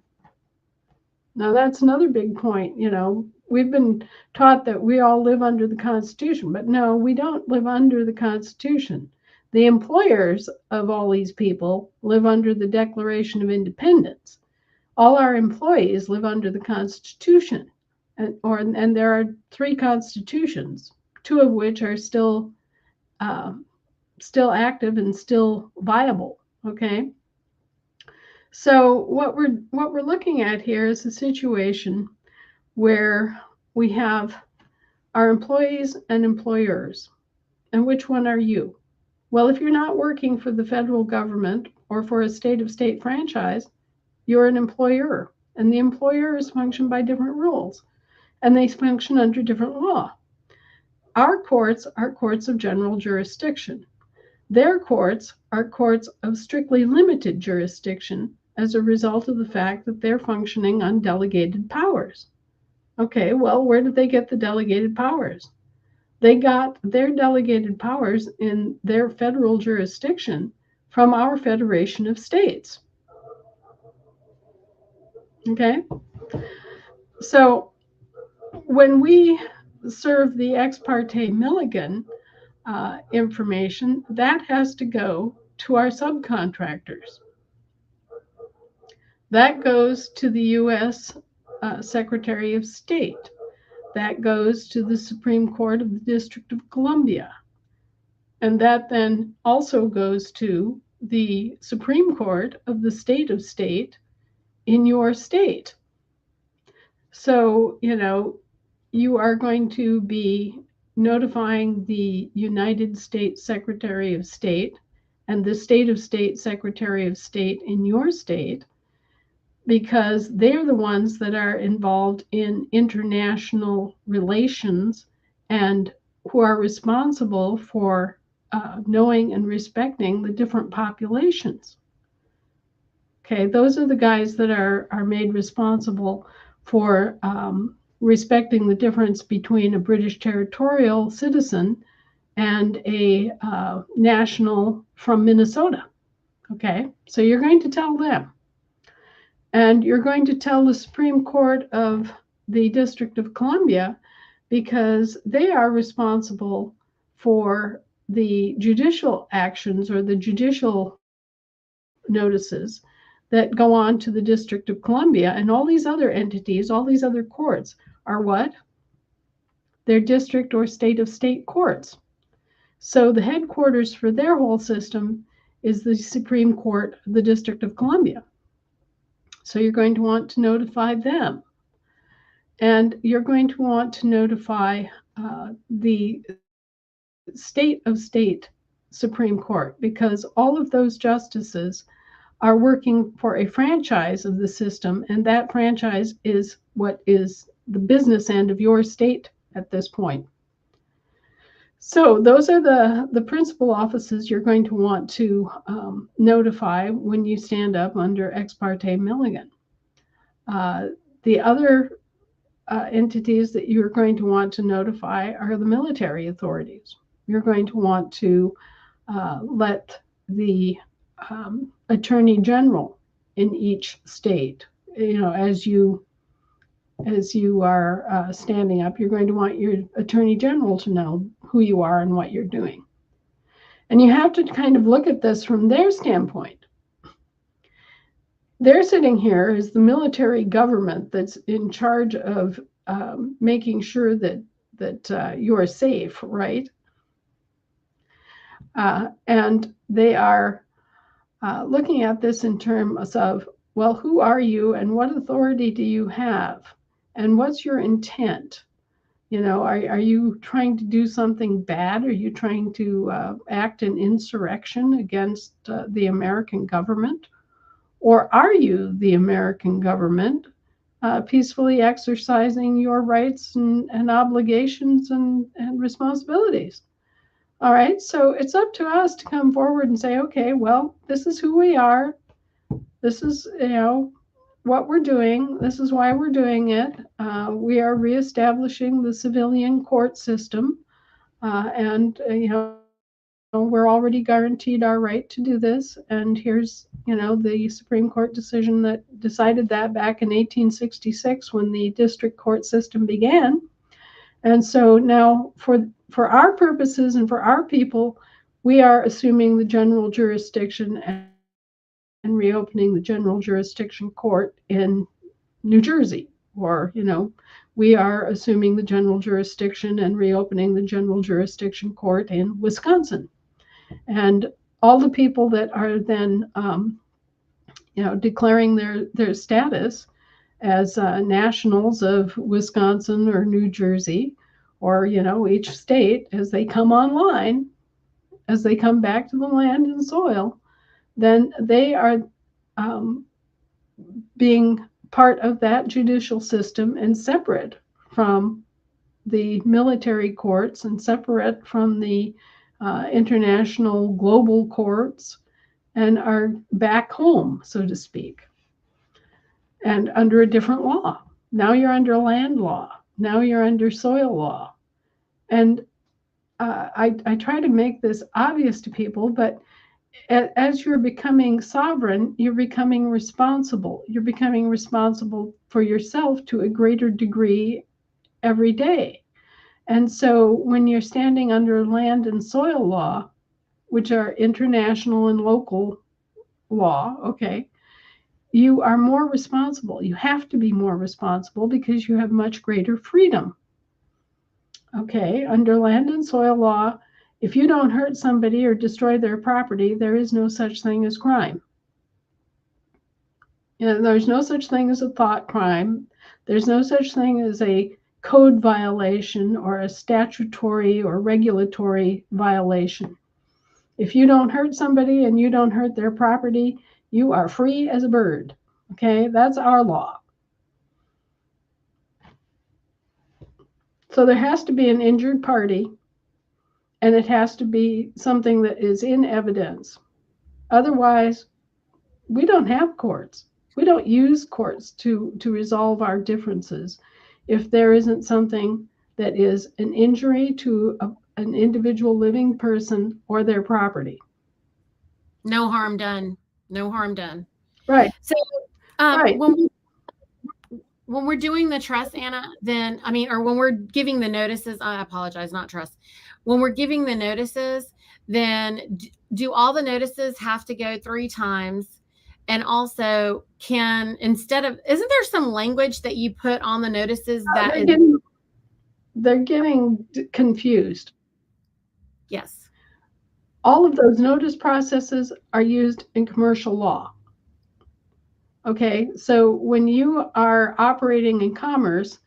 Speaker 2: Now, that's another big point. We've been taught that we all live under the Constitution, but no, we don't live under the Constitution. The employers of all these people live under the Declaration of Independence. All our employees live under the Constitution, and there are 3 constitutions, 2 of which are still active and still viable. Okay, so what we're looking at here is a situation where we have our employees and employers, and which one are you? Well, if you're not working for the federal government or for a state-of-state franchise, you're an employer, and the employers function by different rules, and they function under different law. Our courts are courts of general jurisdiction. Their courts are courts of strictly limited jurisdiction as a result of the fact that they're functioning on delegated powers. Okay, well, where did they get the delegated powers? They got their delegated powers in their federal jurisdiction from our Federation of States. Okay, so when we serve the ex parte Milligan information, that has to go to our subcontractors. That goes to the U.S. Secretary of State. That goes to the Supreme Court of the District of Columbia. And that then also goes to the Supreme Court of the State of State in your state. So, you are going to be notifying the United States Secretary of State and the State of State Secretary of State in your state, because they're the ones that are involved in international relations and who are responsible for knowing and respecting the different populations. Okay, those are the guys that are made responsible for respecting the difference between a British territorial citizen and a national from Minnesota. Okay, so you're going to tell them. And you're going to tell the Supreme Court of the District of Columbia, because they are responsible for the judicial actions or the judicial notices that go on to the District of Columbia. And all these other entities, all these other courts are what? They're district or state of state courts. So the headquarters for their whole system is the Supreme Court of the District of Columbia. So you're going to want to notify them. And you're going to want to notify the state of state Supreme Court, because all of those justices are working for a franchise of the system, and that franchise is what is the business end of your state at this point. So those are the principal offices you're going to want to notify when you stand up under ex parte Milligan. The other entities that you're going to want to notify are the military authorities. You're going to want to let the attorney general in each state, as you are standing up, you're going to want your attorney general to know who you are and what you're doing. And you have to kind of look at this from their standpoint. They're sitting here as the military government that's in charge of making sure that you're safe, right? And they are looking at this in terms of, well, who are you and what authority do you have? And what's your intent? Are you trying to do something bad? Are you trying to act in insurrection against the American government? Or are you the American government peacefully exercising your rights and obligations and responsibilities? All right, so it's up to us to come forward and say, okay, well, this is who we are. This is, what we're doing. This is why we're doing it. We are reestablishing the civilian court system. And, we're already guaranteed our right to do this. And here's, the Supreme Court decision that decided that back in 1866 when the district court system began. And so now for our purposes and for our people, we are assuming the general jurisdiction and reopening the general jurisdiction court in New Jersey. Or, we are assuming the general jurisdiction and reopening the general jurisdiction court in Wisconsin. And all the people that are then, declaring their status as nationals of Wisconsin or New Jersey, or, each state, as they come online, as they come back to the land and soil, then they are being part of that judicial system and separate from the military courts and separate from the international global courts and are back home, so to speak, and under a different law. Now you're under land law. Now you're under soil law. And I try to make this obvious to people, but as you're becoming sovereign, you're becoming responsible. You're becoming responsible for yourself to a greater degree every day. And so when you're standing under land and soil law, which are international and local law, okay, you are more responsible. You have to be more responsible because you have much greater freedom. Okay, under land and soil law, if you don't hurt somebody or destroy their property, there is no such thing as crime. There's no such thing as a thought crime. There's no such thing as a code violation or a statutory or regulatory violation. If you don't hurt somebody and you don't hurt their property, you are free as a bird. Okay, that's our law. So there has to be an injured party, and it has to be something that is in evidence. Otherwise, we don't have courts. We don't use courts to resolve our differences if there isn't something that is an injury to an individual living person or their property.
Speaker 1: No harm done. No harm done.
Speaker 2: Right.
Speaker 1: So
Speaker 2: right.
Speaker 1: When we're doing the trust, Anna, then, or when we're giving the notices, I apologize, not trust. When we're giving the notices, then do all the notices have to go 3 times? And also isn't there some language that you put on the notices that
Speaker 2: they're getting confused.
Speaker 1: Yes.
Speaker 2: All of those notice processes are used in commercial law. Okay, so when you are operating in commerce,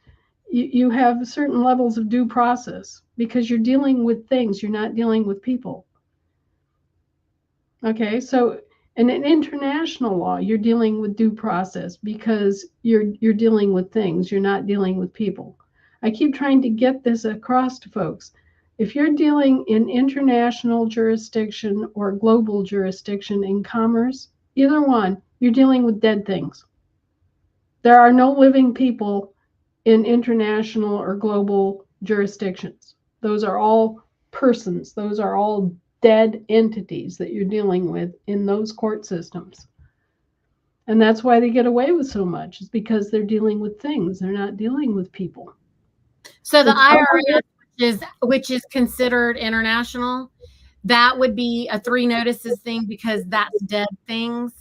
Speaker 2: you have certain levels of due process because you're dealing with things, you're not dealing with people. Okay, so in an international law, you're dealing with due process because you're dealing with things, you're not dealing with people. I keep trying to get this across to folks. If you're dealing in international jurisdiction or global jurisdiction in commerce, either one, you're dealing with dead things. There are no living people in international or global jurisdictions. Those are all persons. Those are all dead entities that you're dealing with in those court systems. And that's why they get away with so much, is because they're dealing with things. They're not dealing with people.
Speaker 1: So the IRS, which is considered international, that would be a 3 notices thing because that's dead things.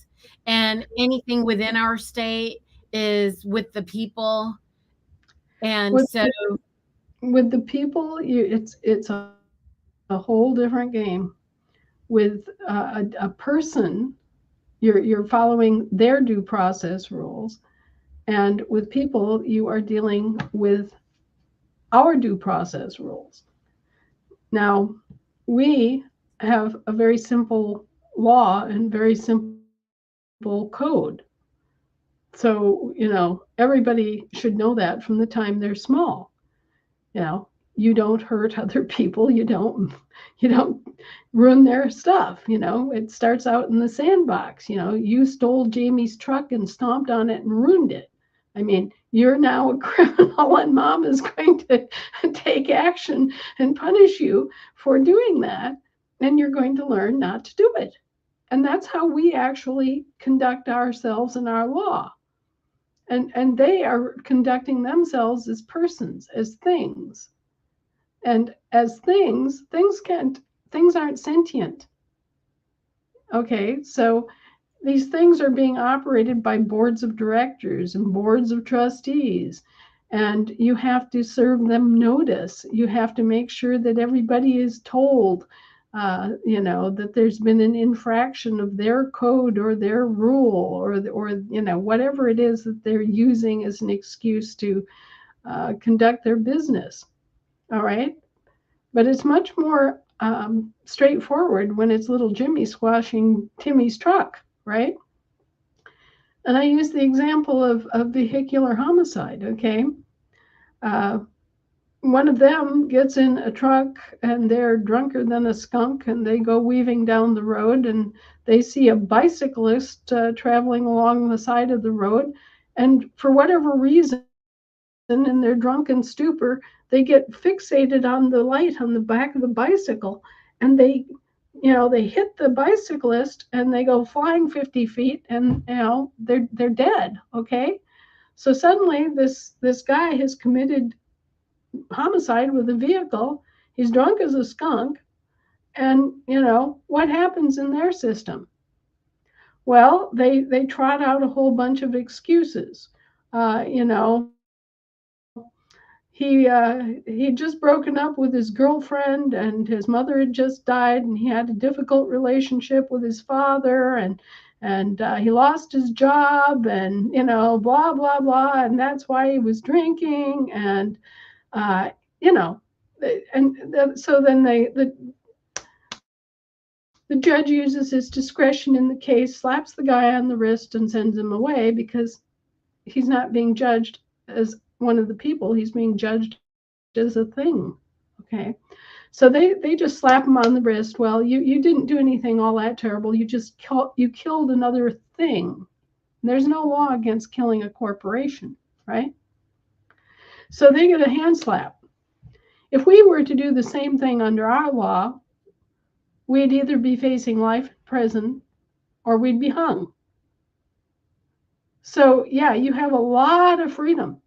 Speaker 1: And anything within our state is with the people. And with
Speaker 2: the people, it's a whole different game. With a person, you're following their due process rules, and with people, you are dealing with our due process rules. Now, we have a very simple law and very simple code. So, everybody should know that from the time they're small. You don't hurt other people. You don't ruin their stuff. It starts out in the sandbox. You stole Jamie's truck and stomped on it and ruined it. I mean, you're now a criminal, and mom is going to take action and punish you for doing that. And you're going to learn not to do it. And that's how we actually conduct ourselves in our law. And they are conducting themselves as persons, as things. And as things aren't sentient. Okay, so these things are being operated by boards of directors and boards of trustees. And you have to serve them notice. You have to make sure that everybody is told, that there's been an infraction of their code or their rule or whatever it is that they're using as an excuse to conduct their business. All right. But it's much more straightforward when it's little Jimmy squashing Timmy's truck, right? And I use the example of vehicular homicide, okay? One of them gets in a truck and they're drunker than a skunk, and they go weaving down the road, and they see a bicyclist traveling along the side of the road. And for whatever reason, in their drunken stupor, they get fixated on the light on the back of the bicycle, and they hit the bicyclist and they go flying 50 feet, and they're dead. Okay, so suddenly this guy has committed homicide with a vehicle. He's drunk as a skunk, and what happens in their system? Well, they trot out a whole bunch of excuses. He'd just broken up with his girlfriend, and his mother had just died, and he had a difficult relationship with his father, and he lost his job, and blah blah blah, and that's why he was drinking, and so then the judge uses his discretion in the case, slaps the guy on the wrist, and sends him away, because he's not being judged as one of the people. He's being judged as a thing. Okay, so they just slap him on the wrist. Well, you didn't do anything all that terrible. You just killed another thing. There's no law against killing a corporation, right? So they get a hand slap. If we were to do the same thing under our law, we'd either be facing life in prison or we'd be hung. So yeah, you have a lot of freedom.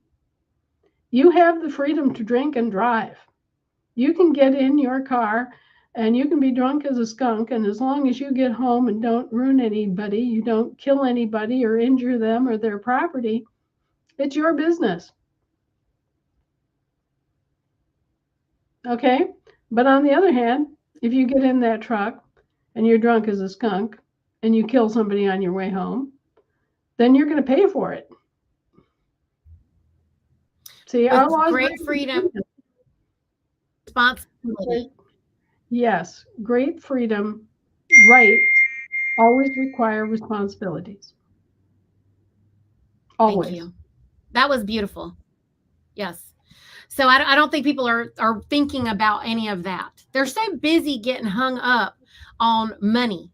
Speaker 2: You have the freedom to drink and drive. You can get in your car and you can be drunk as a skunk, and as long as you get home and don't ruin anybody, you don't kill anybody or injure them or their property, it's your business. Okay? But on the other hand, if you get in that truck and you're drunk as a skunk and you kill somebody on your way home, then you're going to pay for it. See, our laws
Speaker 1: great freedom, responsibility.
Speaker 2: Yes, great freedom, rights always require responsibilities. Always.
Speaker 1: Thank you. That was beautiful. Yes. So I don't think people are thinking about any of that. They're so busy getting hung up on money,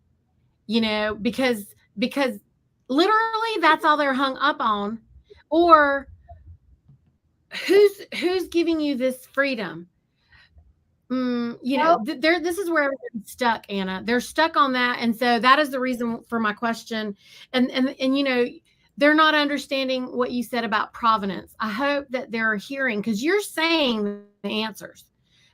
Speaker 1: because literally that's all they're hung up on. Or who's giving you this freedom? This is where everybody's stuck, Anna. They're stuck on that, and so that is the reason for my question. And they're not understanding what you said about provenance. I hope that they're hearing, because you're saying the answers.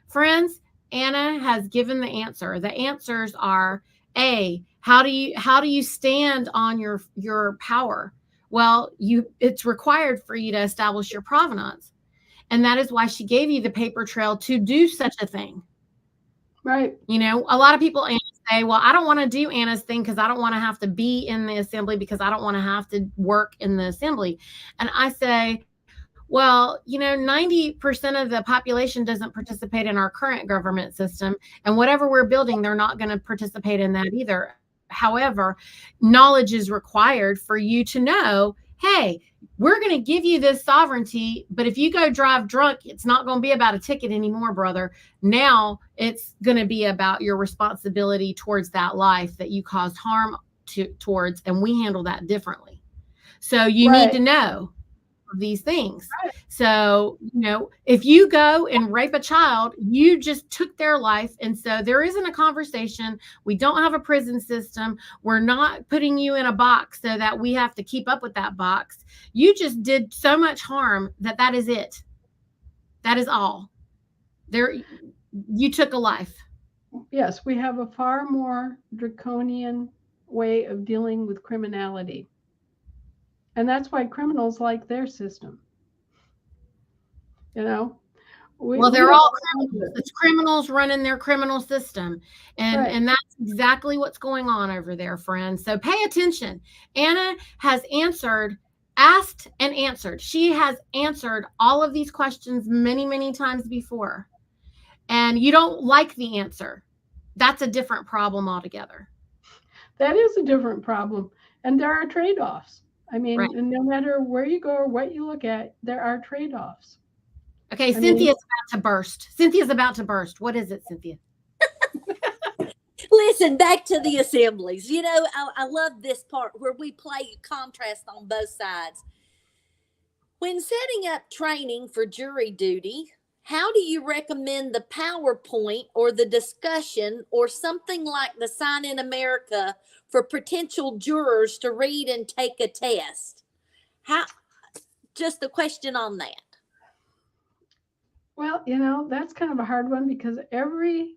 Speaker 1: Friends, Anna has given the answer. The answers are A, how do you stand on your power? Well, it's required for you to establish your provenance. And that is why she gave you the paper trail to do such a thing.
Speaker 2: Right.
Speaker 1: A lot of people say, well, I don't want to do Anna's thing because I don't want to have to be in the assembly, because I don't want to have to work in the assembly. And I say, Well, 90% of the population doesn't participate in our current government system. And whatever we're building, they're not going to participate in that either. However, knowledge is required for you to know, hey, we're going to give you this sovereignty, but if you go drive drunk, it's not going to be about a ticket anymore, brother. Now it's going to be about your responsibility towards that life that you caused harm towards, and we handle that differently. So you need to know these things.
Speaker 2: Right.
Speaker 1: So, if you go and rape a child, you just took their life. And so there isn't a conversation. We don't have a prison system. We're not putting you in a box so that we have to keep up with that box. You just did so much harm that is it. That is all. You took a life.
Speaker 2: Yes, we have a far more draconian way of dealing with criminality. And that's why criminals like their system.
Speaker 1: They're all criminals. It's criminals running their criminal system. And that's exactly what's going on over there, friends. So pay attention. Anna has asked and answered. She has answered all of these questions many, many times before. And you don't like the answer. That's a different problem altogether.
Speaker 2: That is a different problem. And there are trade-offs. I mean, right. No matter where you go or what you look at, there are trade-offs.
Speaker 1: Okay, Cynthia's about to burst. Cynthia's about to burst. What is it, Cynthia?
Speaker 3: Listen, back to the assemblies. I love this part where we play contrast on both sides. When setting up training for jury duty, how do you recommend the PowerPoint or the discussion or something like the Sign in America for potential jurors to read and take a test? Just a question on that.
Speaker 2: Well, that's kind of a hard one because every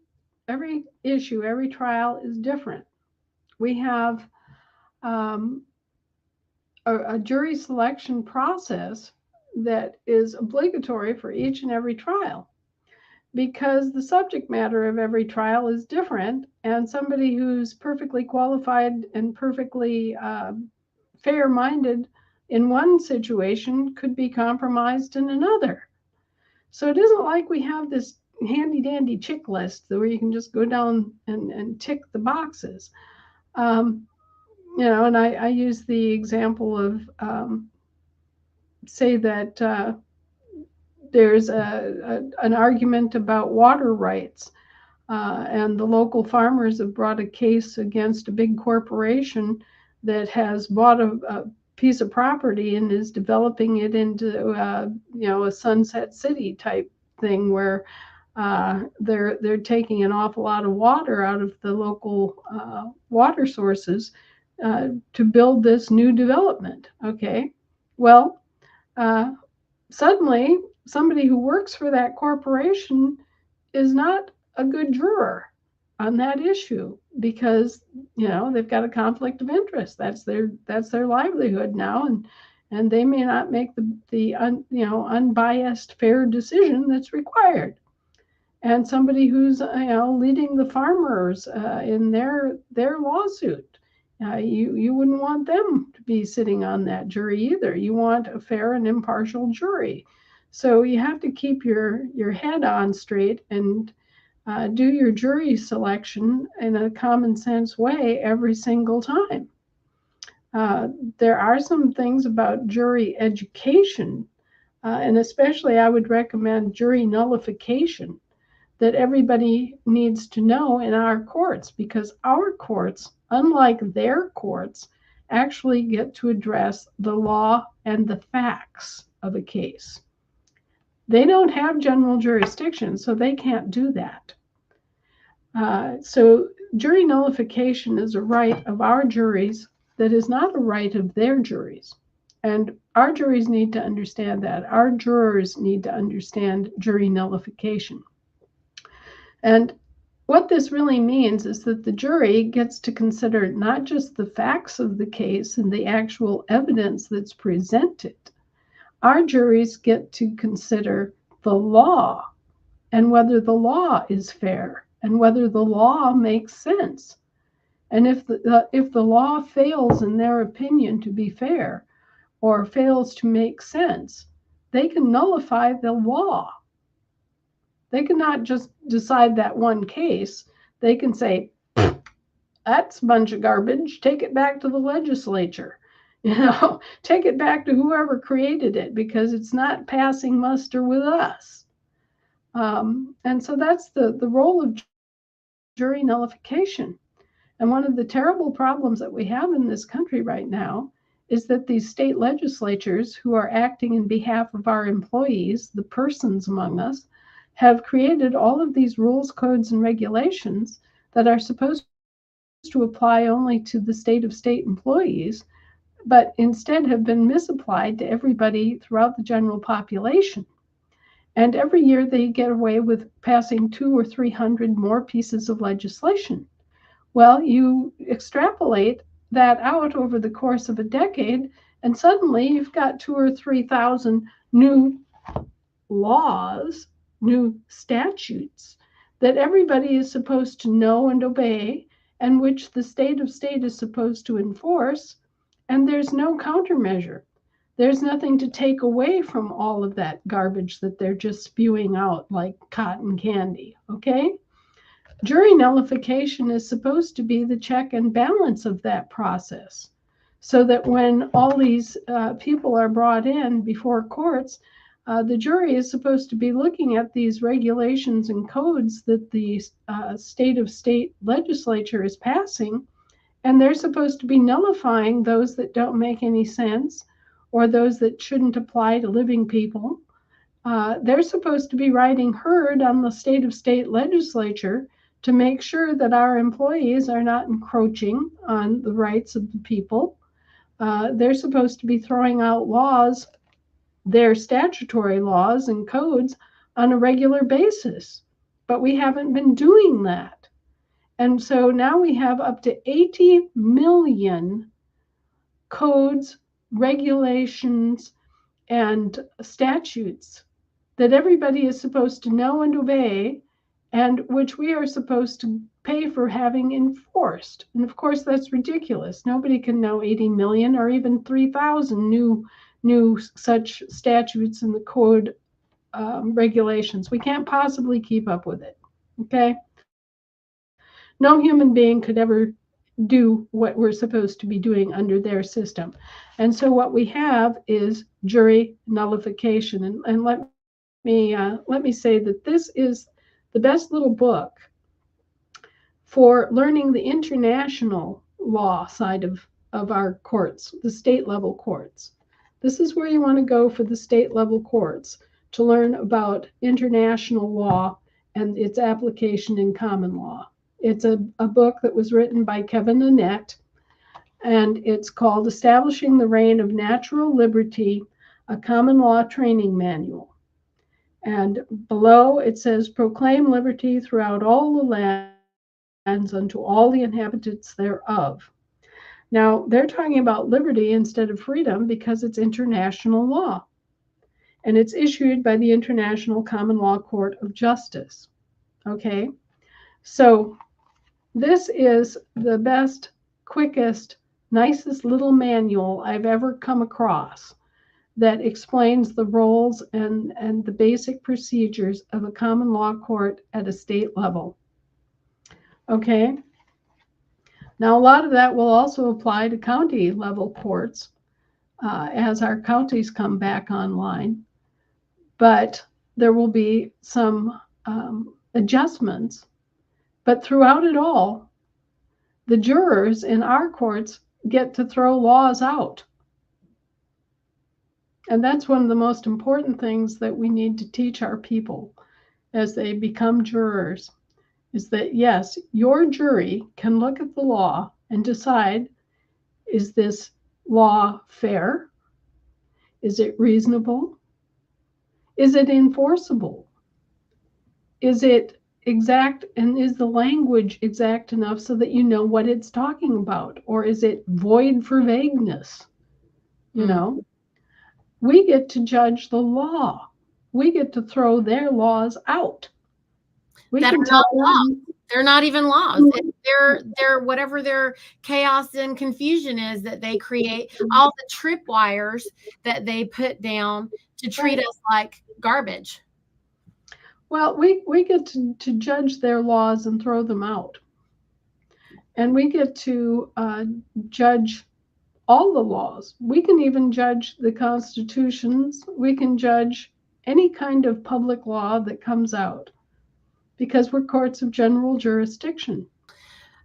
Speaker 2: issue, every trial is different. We have a jury selection process that is obligatory for each and every trial because the subject matter of every trial is different, and somebody who's perfectly qualified and perfectly fair-minded in one situation could be compromised in another. So it isn't like we have this handy-dandy checklist where you can just go down and tick the boxes. And I use the example of say that there's an argument about water rights, and the local farmers have brought a case against a big corporation that has bought a piece of property and is developing it into a Sunset City type thing where they're taking an awful lot of water out of the local water sources to build this new development. Okay, well, suddenly somebody who works for that corporation is not a good juror on that issue because they've got a conflict of interest. That's their livelihood now, and they may not make the unbiased fair decision that's required. And somebody who's leading the farmers in their lawsuit, you wouldn't want them to be sitting on that jury either. You want a fair and impartial jury. So you have to keep your head on straight and do your jury selection in a common sense way every single time. There are some things about jury education, and especially I would recommend jury nullification that everybody needs to know in our courts, because our courts, unlike their courts, actually get to address the law and the facts of a case. They don't have general jurisdiction, so they can't do that. So jury nullification is a right of our juries that is not a right of their juries. And our juries need to understand that. Our jurors need to understand jury nullification. And what this really means is that the jury gets to consider not just the facts of the case and the actual evidence that's presented. Our juries get to consider the law and whether the law is fair and whether the law makes sense. And if the law fails in their opinion to be fair or fails to make sense, they can nullify the law. They cannot just decide that one case. They can say, that's a bunch of garbage. Take it back to the legislature. Take it back to whoever created it because it's not passing muster with us. And so that's the role of jury nullification. And one of the terrible problems that we have in this country right now is that these state legislatures who are acting in behalf of our employees, the persons among us, have created all of these rules, codes, and regulations that are supposed to apply only to the state employees, but instead have been misapplied to everybody throughout the general population. And every year they get away with passing 200 or 300 more pieces of legislation. Well, you extrapolate that out over the course of a decade, and suddenly you've got 2,000 or 3,000 new laws, new statutes that everybody is supposed to know and obey, and which the state is supposed to enforce, and there's no countermeasure. There's nothing to take away from all of that garbage that they're just spewing out like cotton candy, okay? Jury nullification is supposed to be the check and balance of that process, so that when all these people are brought in before courts, the jury is supposed to be looking at these regulations and codes that the state legislature is passing, and they're supposed to be nullifying those that don't make any sense or those that shouldn't apply to living people. They're supposed to be writing herd on the state legislature to make sure that our employees are not encroaching on the rights of the people. They're supposed to be throwing out laws, their statutory laws and codes, on a regular basis. But we haven't been doing that. And so now we have up to 80 million codes, regulations, and statutes that everybody is supposed to know and obey, and which we are supposed to pay for having enforced. And of course, that's ridiculous. Nobody can know 80 million or even 3,000 new such statutes in the code regulations. We can't possibly keep up with it, okay? No human being could ever do what we're supposed to be doing under their system. And so what we have is jury nullification. And let me say that this is the best little book for learning the international law side of our courts, the state level courts. This is where you want to go for the state level courts, to learn about international law and its application in common law. It's a book that was written by Kevin Annett, and it's called Establishing the Reign of Natural Liberty, a Common Law Training Manual. And below it says, proclaim liberty throughout all the lands unto all the inhabitants thereof. Now, they're talking about liberty instead of freedom because it's international law. And it's issued by the International Common Law Court of Justice. Okay? So this is the best, quickest, nicest little manual I've ever come across that explains the roles and the basic procedures of a common law court at a state level. Okay? Now, a lot of that will also apply to county level courts as our counties come back online. But there will be some adjustments. But throughout it all, the jurors in our courts get to throw laws out. And that's one of the most important things that we need to teach our people as they become jurors, is that, yes, your jury can look at the law and decide, is this law fair? Is it reasonable? Is it enforceable? Is it exact, and is the language exact enough so that you know what it's talking about? Or is it void for vagueness? You know, we get to judge the law. We get to throw their laws out.
Speaker 1: That are not law. They're not even laws. They're whatever their chaos and confusion is that they create, all the tripwires that they put down to treat us like garbage.
Speaker 2: Well, we get to judge their laws and throw them out. And we get to judge all the laws. We can even judge the constitutions. We can judge any kind of public law that comes out because we're courts of general jurisdiction.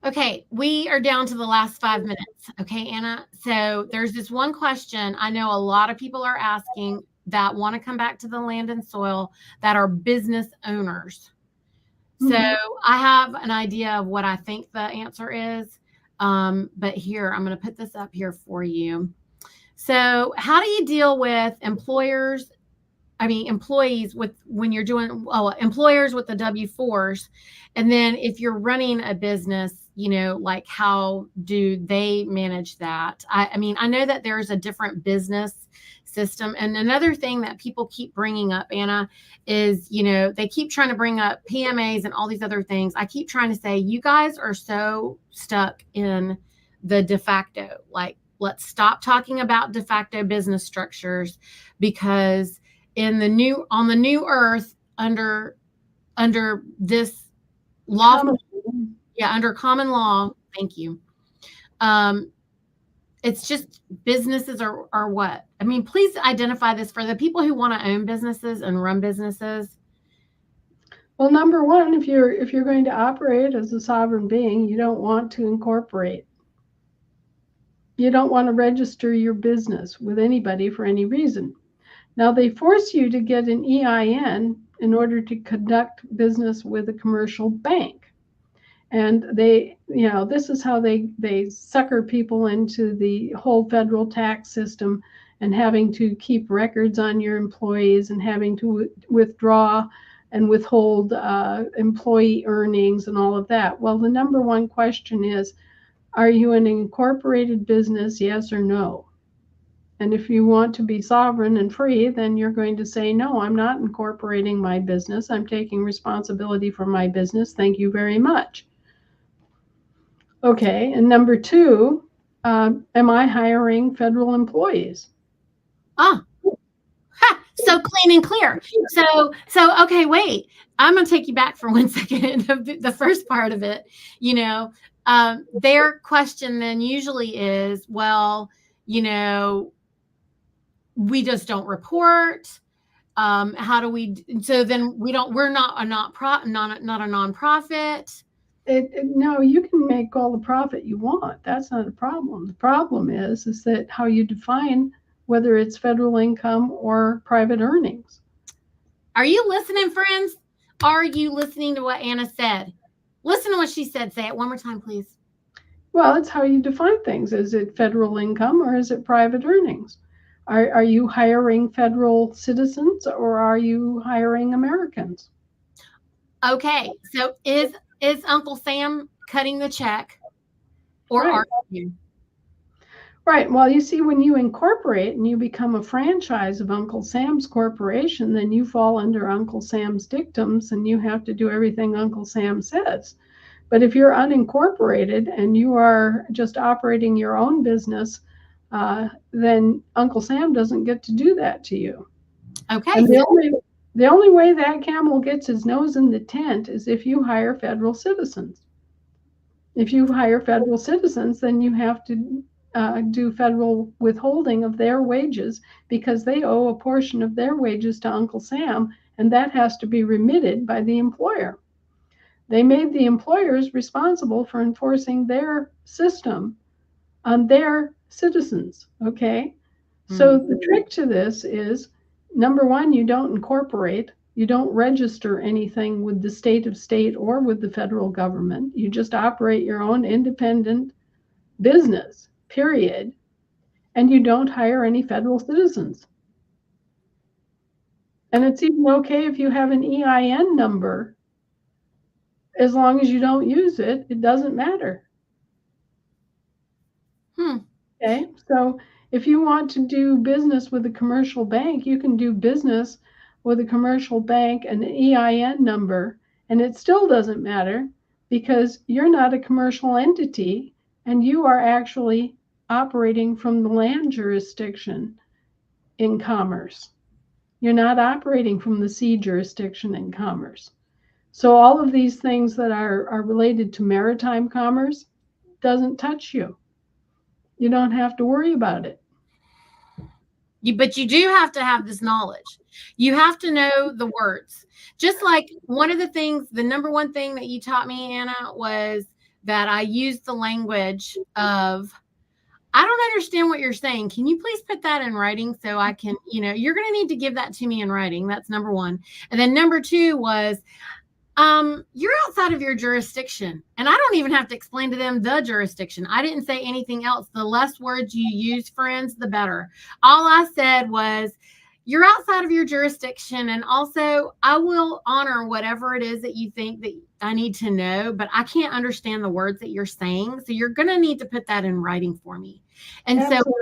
Speaker 1: Okay, we are down to the last 5 minutes. Okay, Anna. So there's this one question I know a lot of people are asking that want to come back to the land and soil that are business owners. So I have an idea of what I think the answer is. But here, I'm going to put this up here for you. So how do you deal with employees with when you're doing, employers with the W-4s, and then if you're running a business, like how do they manage that? I mean, I know that there's a different business system. And another thing that people keep bringing up, Anna, is, they keep trying to bring up PMAs and all these other things. I keep trying to say, you guys are so stuck in the de facto. Like, let's stop talking about de facto business structures, because on the new earth, under this law, under common law, thank you. It's just businesses are what? I mean, please identify this for the people who want to own businesses and run businesses.
Speaker 2: Well, number one, if you're going to operate as a sovereign being, you don't want to incorporate. You don't want to register your business with anybody for any reason. Now, they force you to get an EIN in order to conduct business with a commercial bank. And this is how they sucker people into the whole federal tax system and having to keep records on your employees and having to withdraw and withhold employee earnings and all of that. Well, the number one question is, are you an incorporated business, yes or no? And if you want to be sovereign and free, then you're going to say, no, I'm not incorporating my business. I'm taking responsibility for my business. Thank you very much. Okay, and number two, am I hiring federal employees?
Speaker 1: So clean and clear. So okay, wait. I'm going to take you back for 1 second. The first part of it, their question then usually is, well, we just don't report. How do we? So then we're not a nonprofit.
Speaker 2: No, you can make all the profit you want. That's not a problem. The problem is that how you define whether it's federal income or private earnings.
Speaker 1: Are you listening, friends? Are you listening to what Anna said? Listen to what she said. Say it one more time, please.
Speaker 2: Well, it's how you define things. Is it federal income or is it private earnings? Are you hiring federal citizens or are you hiring Americans?
Speaker 1: Okay, so is Uncle Sam cutting the check, or
Speaker 2: right.
Speaker 1: Are you?
Speaker 2: Right. Well, you see, when you incorporate and you become a franchise of Uncle Sam's corporation, then you fall under Uncle Sam's dictums and you have to do everything Uncle Sam says. But if you're unincorporated and you are just operating your own business, then Uncle Sam doesn't get to do that to you.
Speaker 1: Okay.
Speaker 2: And the only way that camel gets his nose in the tent is if you hire federal citizens. If you hire federal citizens, then you have to do federal withholding of their wages because they owe a portion of their wages to Uncle Sam, and that has to be remitted by the employer. They made the employers responsible for enforcing their system on their citizens, okay? So the trick to this is, number one, you don't incorporate. You don't register anything with the state of state or with the federal government. You just operate your own independent business, period. And you don't hire any federal citizens. And it's even okay if you have an EIN number. As long as you don't use it, it doesn't matter. Okay, so if you want to do business with a commercial bank, you can do business with a commercial bank and an EIN number, and it still doesn't matter because you're not a commercial entity and you are actually operating from the land jurisdiction in commerce. You're not operating from the sea jurisdiction in commerce. So all of these things that are related to maritime commerce doesn't touch you. You don't have to worry about it.
Speaker 1: But you do have to have this knowledge. You have to know the words. Just like one of the things, the number one thing that you taught me, Anna, was that I used the language of, I don't understand what you're saying. Can you please put that in writing so I can, you're going to need to give that to me in writing. That's number one. And then number two was, you're outside of your jurisdiction. And I don't even have to explain to them the jurisdiction. I didn't say anything else. The less words you use, friends, the better. All I said was, you're outside of your jurisdiction. And also, I will honor whatever it is that you think that I need to know, but I can't understand the words that you're saying. So you're going to need to put that in writing for me. And
Speaker 2: Absolutely.
Speaker 1: so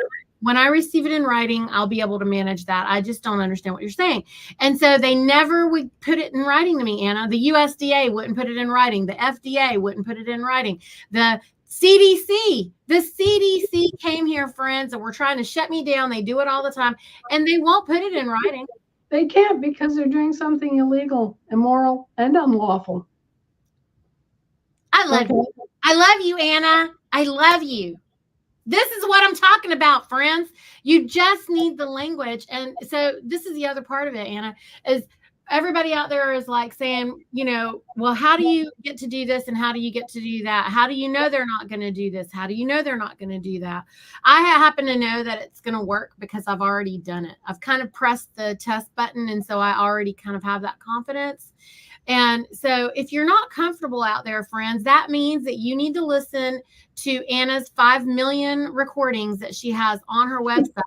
Speaker 1: when I receive it in writing, I'll be able to manage that. I just don't understand what you're saying. And so they never would put it in writing to me, Anna. The USDA wouldn't put it in writing. The FDA wouldn't put it in writing. The CDC came here, friends, and were trying to shut me down. They do it all the time, and they won't put it in writing.
Speaker 2: They can't because they're doing something illegal, immoral, and unlawful.
Speaker 1: I love you. I love you, Anna. I love you. This is what I'm talking about, friends. You just need the language. And so this is the other part of it, Anna, is everybody out there is like saying, well, how do you get to do this? And how do you get to do that? How do you know they're not going to do this? How do you know they're not going to do that? I happen to know that it's going to work because I've already done it. I've kind of pressed the test button. And so I already kind of have that confidence. And so if you're not comfortable out there, friends, that means that you need to listen to Anna's 5 million recordings that she has on her website.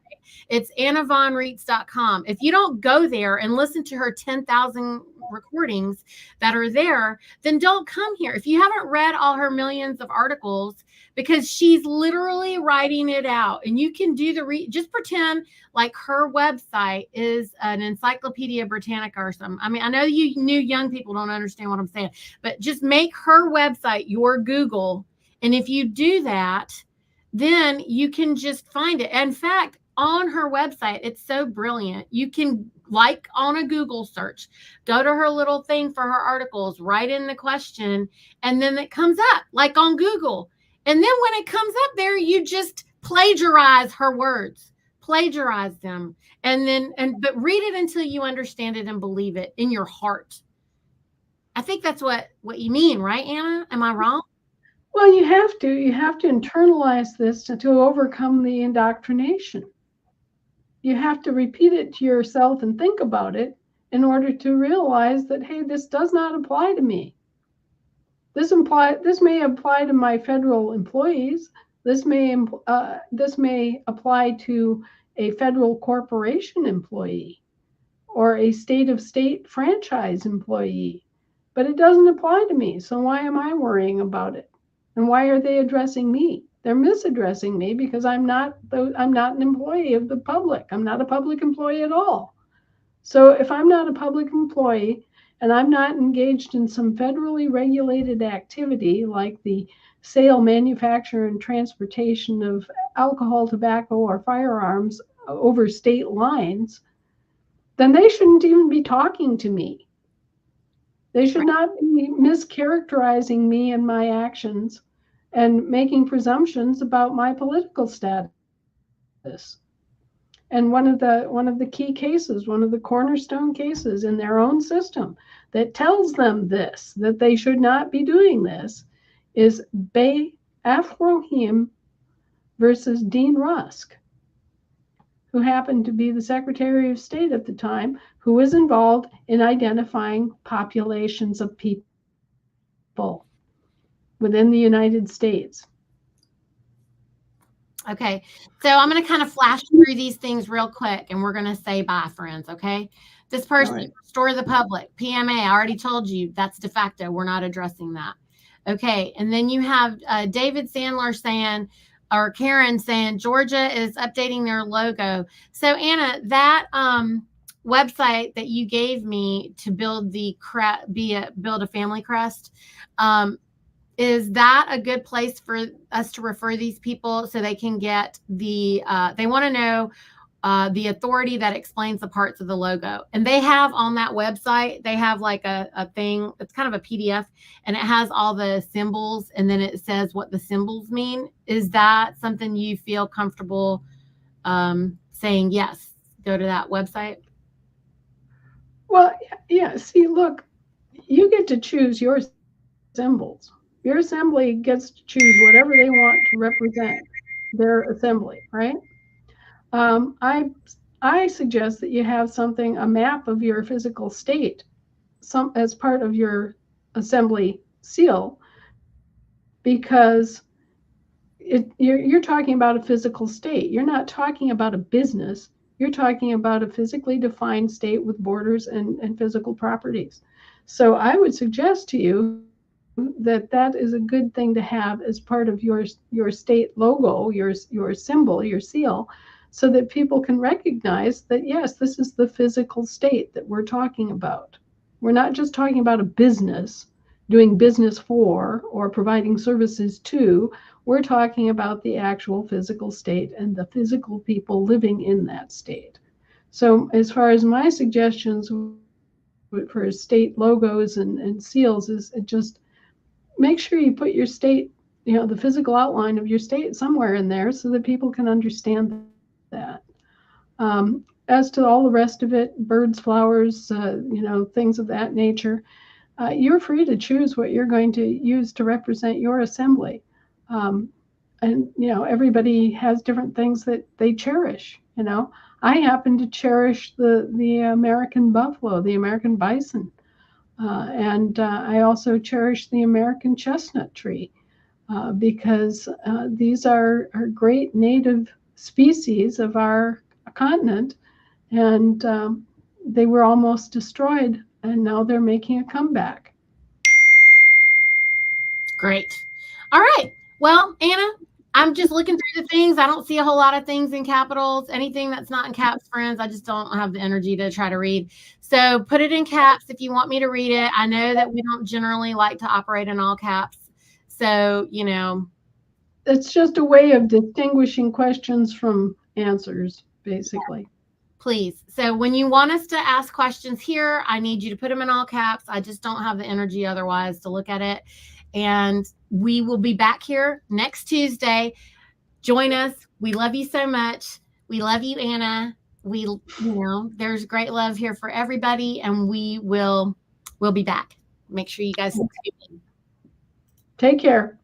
Speaker 1: It's annavonreitz.com. If you don't go there and listen to her 10,000 recordings that are there, then don't come here. If you haven't read all her millions of articles, because she's literally writing it out, and you can do just pretend like her website is an Encyclopedia Britannica or something. I mean, I know you new young people don't understand what I'm saying, but just make her website your Google. And if you do that, then you can just find it. In fact, on her website, it's so brilliant. You can, like on a Google search, go to her little thing for her articles, write in the question, and then it comes up like on Google. And then when it comes up there, you just plagiarize her words, plagiarize them, but read it until you understand it and believe it in your heart. I think that's what you mean, right, Anna? Am I wrong?
Speaker 2: Well, you have to internalize this to overcome the indoctrination. You have to repeat it to yourself and think about it in order to realize that, hey, this does not apply to me. This may apply to my federal employees. This may apply to a federal corporation employee or a state franchise employee, but it doesn't apply to me. So why am I worrying about it? And why are they addressing me? They're misaddressing me because I'm not an employee of the public. I'm not a public employee at all. So if I'm not a public employee and I'm not engaged in some federally regulated activity like the sale, manufacture, and transportation of alcohol, tobacco, or firearms over state lines, then they shouldn't even be talking to me. They should not be mischaracterizing me and my actions and making presumptions about my political status. And one of the key cases, one of the cornerstone cases in their own system that tells them this, that they should not be doing this, is Bey Afrohim versus Dean Rusk, who happened to be the Secretary of State at the time, who was involved in identifying populations of people within the United States.
Speaker 1: Okay, so I'm going to kind of flash through these things real quick, and we're going to say bye, friends, okay? This person, right. Restore the Public, PMA, I already told you, that's de facto. We're not addressing that. Okay, and then you have David Sandler saying, or Karen saying, Georgia is updating their logo. So, Anna, that website that you gave me to build build a family crest, Is that a good place for us to refer these people so they can get they want to know the authority that explains the parts of the logo. And they have on that website, they have like a thing, it's kind of a PDF, and it has all the symbols, and then it says what the symbols mean. Is that something you feel comfortable saying, yes, go to that website?
Speaker 2: Well, yeah. See, look, you get to choose your symbols. Your assembly gets to choose whatever they want to represent their assembly, right? I suggest that you have a map of your physical state, as part of your assembly seal, because you're talking about a physical state. You're not talking about a business. You're talking about a physically defined state with borders and physical properties. So I would suggest to you that is a good thing to have as part of your state logo, your symbol, your seal, so that people can recognize that, yes, this is the physical state that we're talking about. We're not just talking about a business doing business for or providing services to. We're talking about the actual physical state and the physical people living in that state. So as far as my suggestions for state logos and seals is just make sure you put your state, the physical outline of your state somewhere in there so that people can understand that. As to all the rest of it, birds, flowers, things of that nature, you're free to choose what you're going to use to represent your assembly. And everybody has different things that they cherish. I happen to cherish the American buffalo, the American bison. And I also cherish the American chestnut tree because these are great native species of our continent, and they were almost destroyed, and now they're making a comeback.
Speaker 1: Great. All right. Well, Anna, I'm just looking through the things. I don't see a whole lot of things in capitals. Anything that's not in caps, friends, I just don't have the energy to try to read. So put it in caps if you want me to read it. I know that we don't generally like to operate in all caps. So,
Speaker 2: It's just a way of distinguishing questions from answers, basically.
Speaker 1: Please. So when you want us to ask questions here, I need you to put them in all caps. I just don't have the energy otherwise to look at it. And we will be back here next Tuesday. Join us. We love you so much. We love you, Anna. There's great love here for everybody, and we'll be back. Make sure you guys
Speaker 2: take care.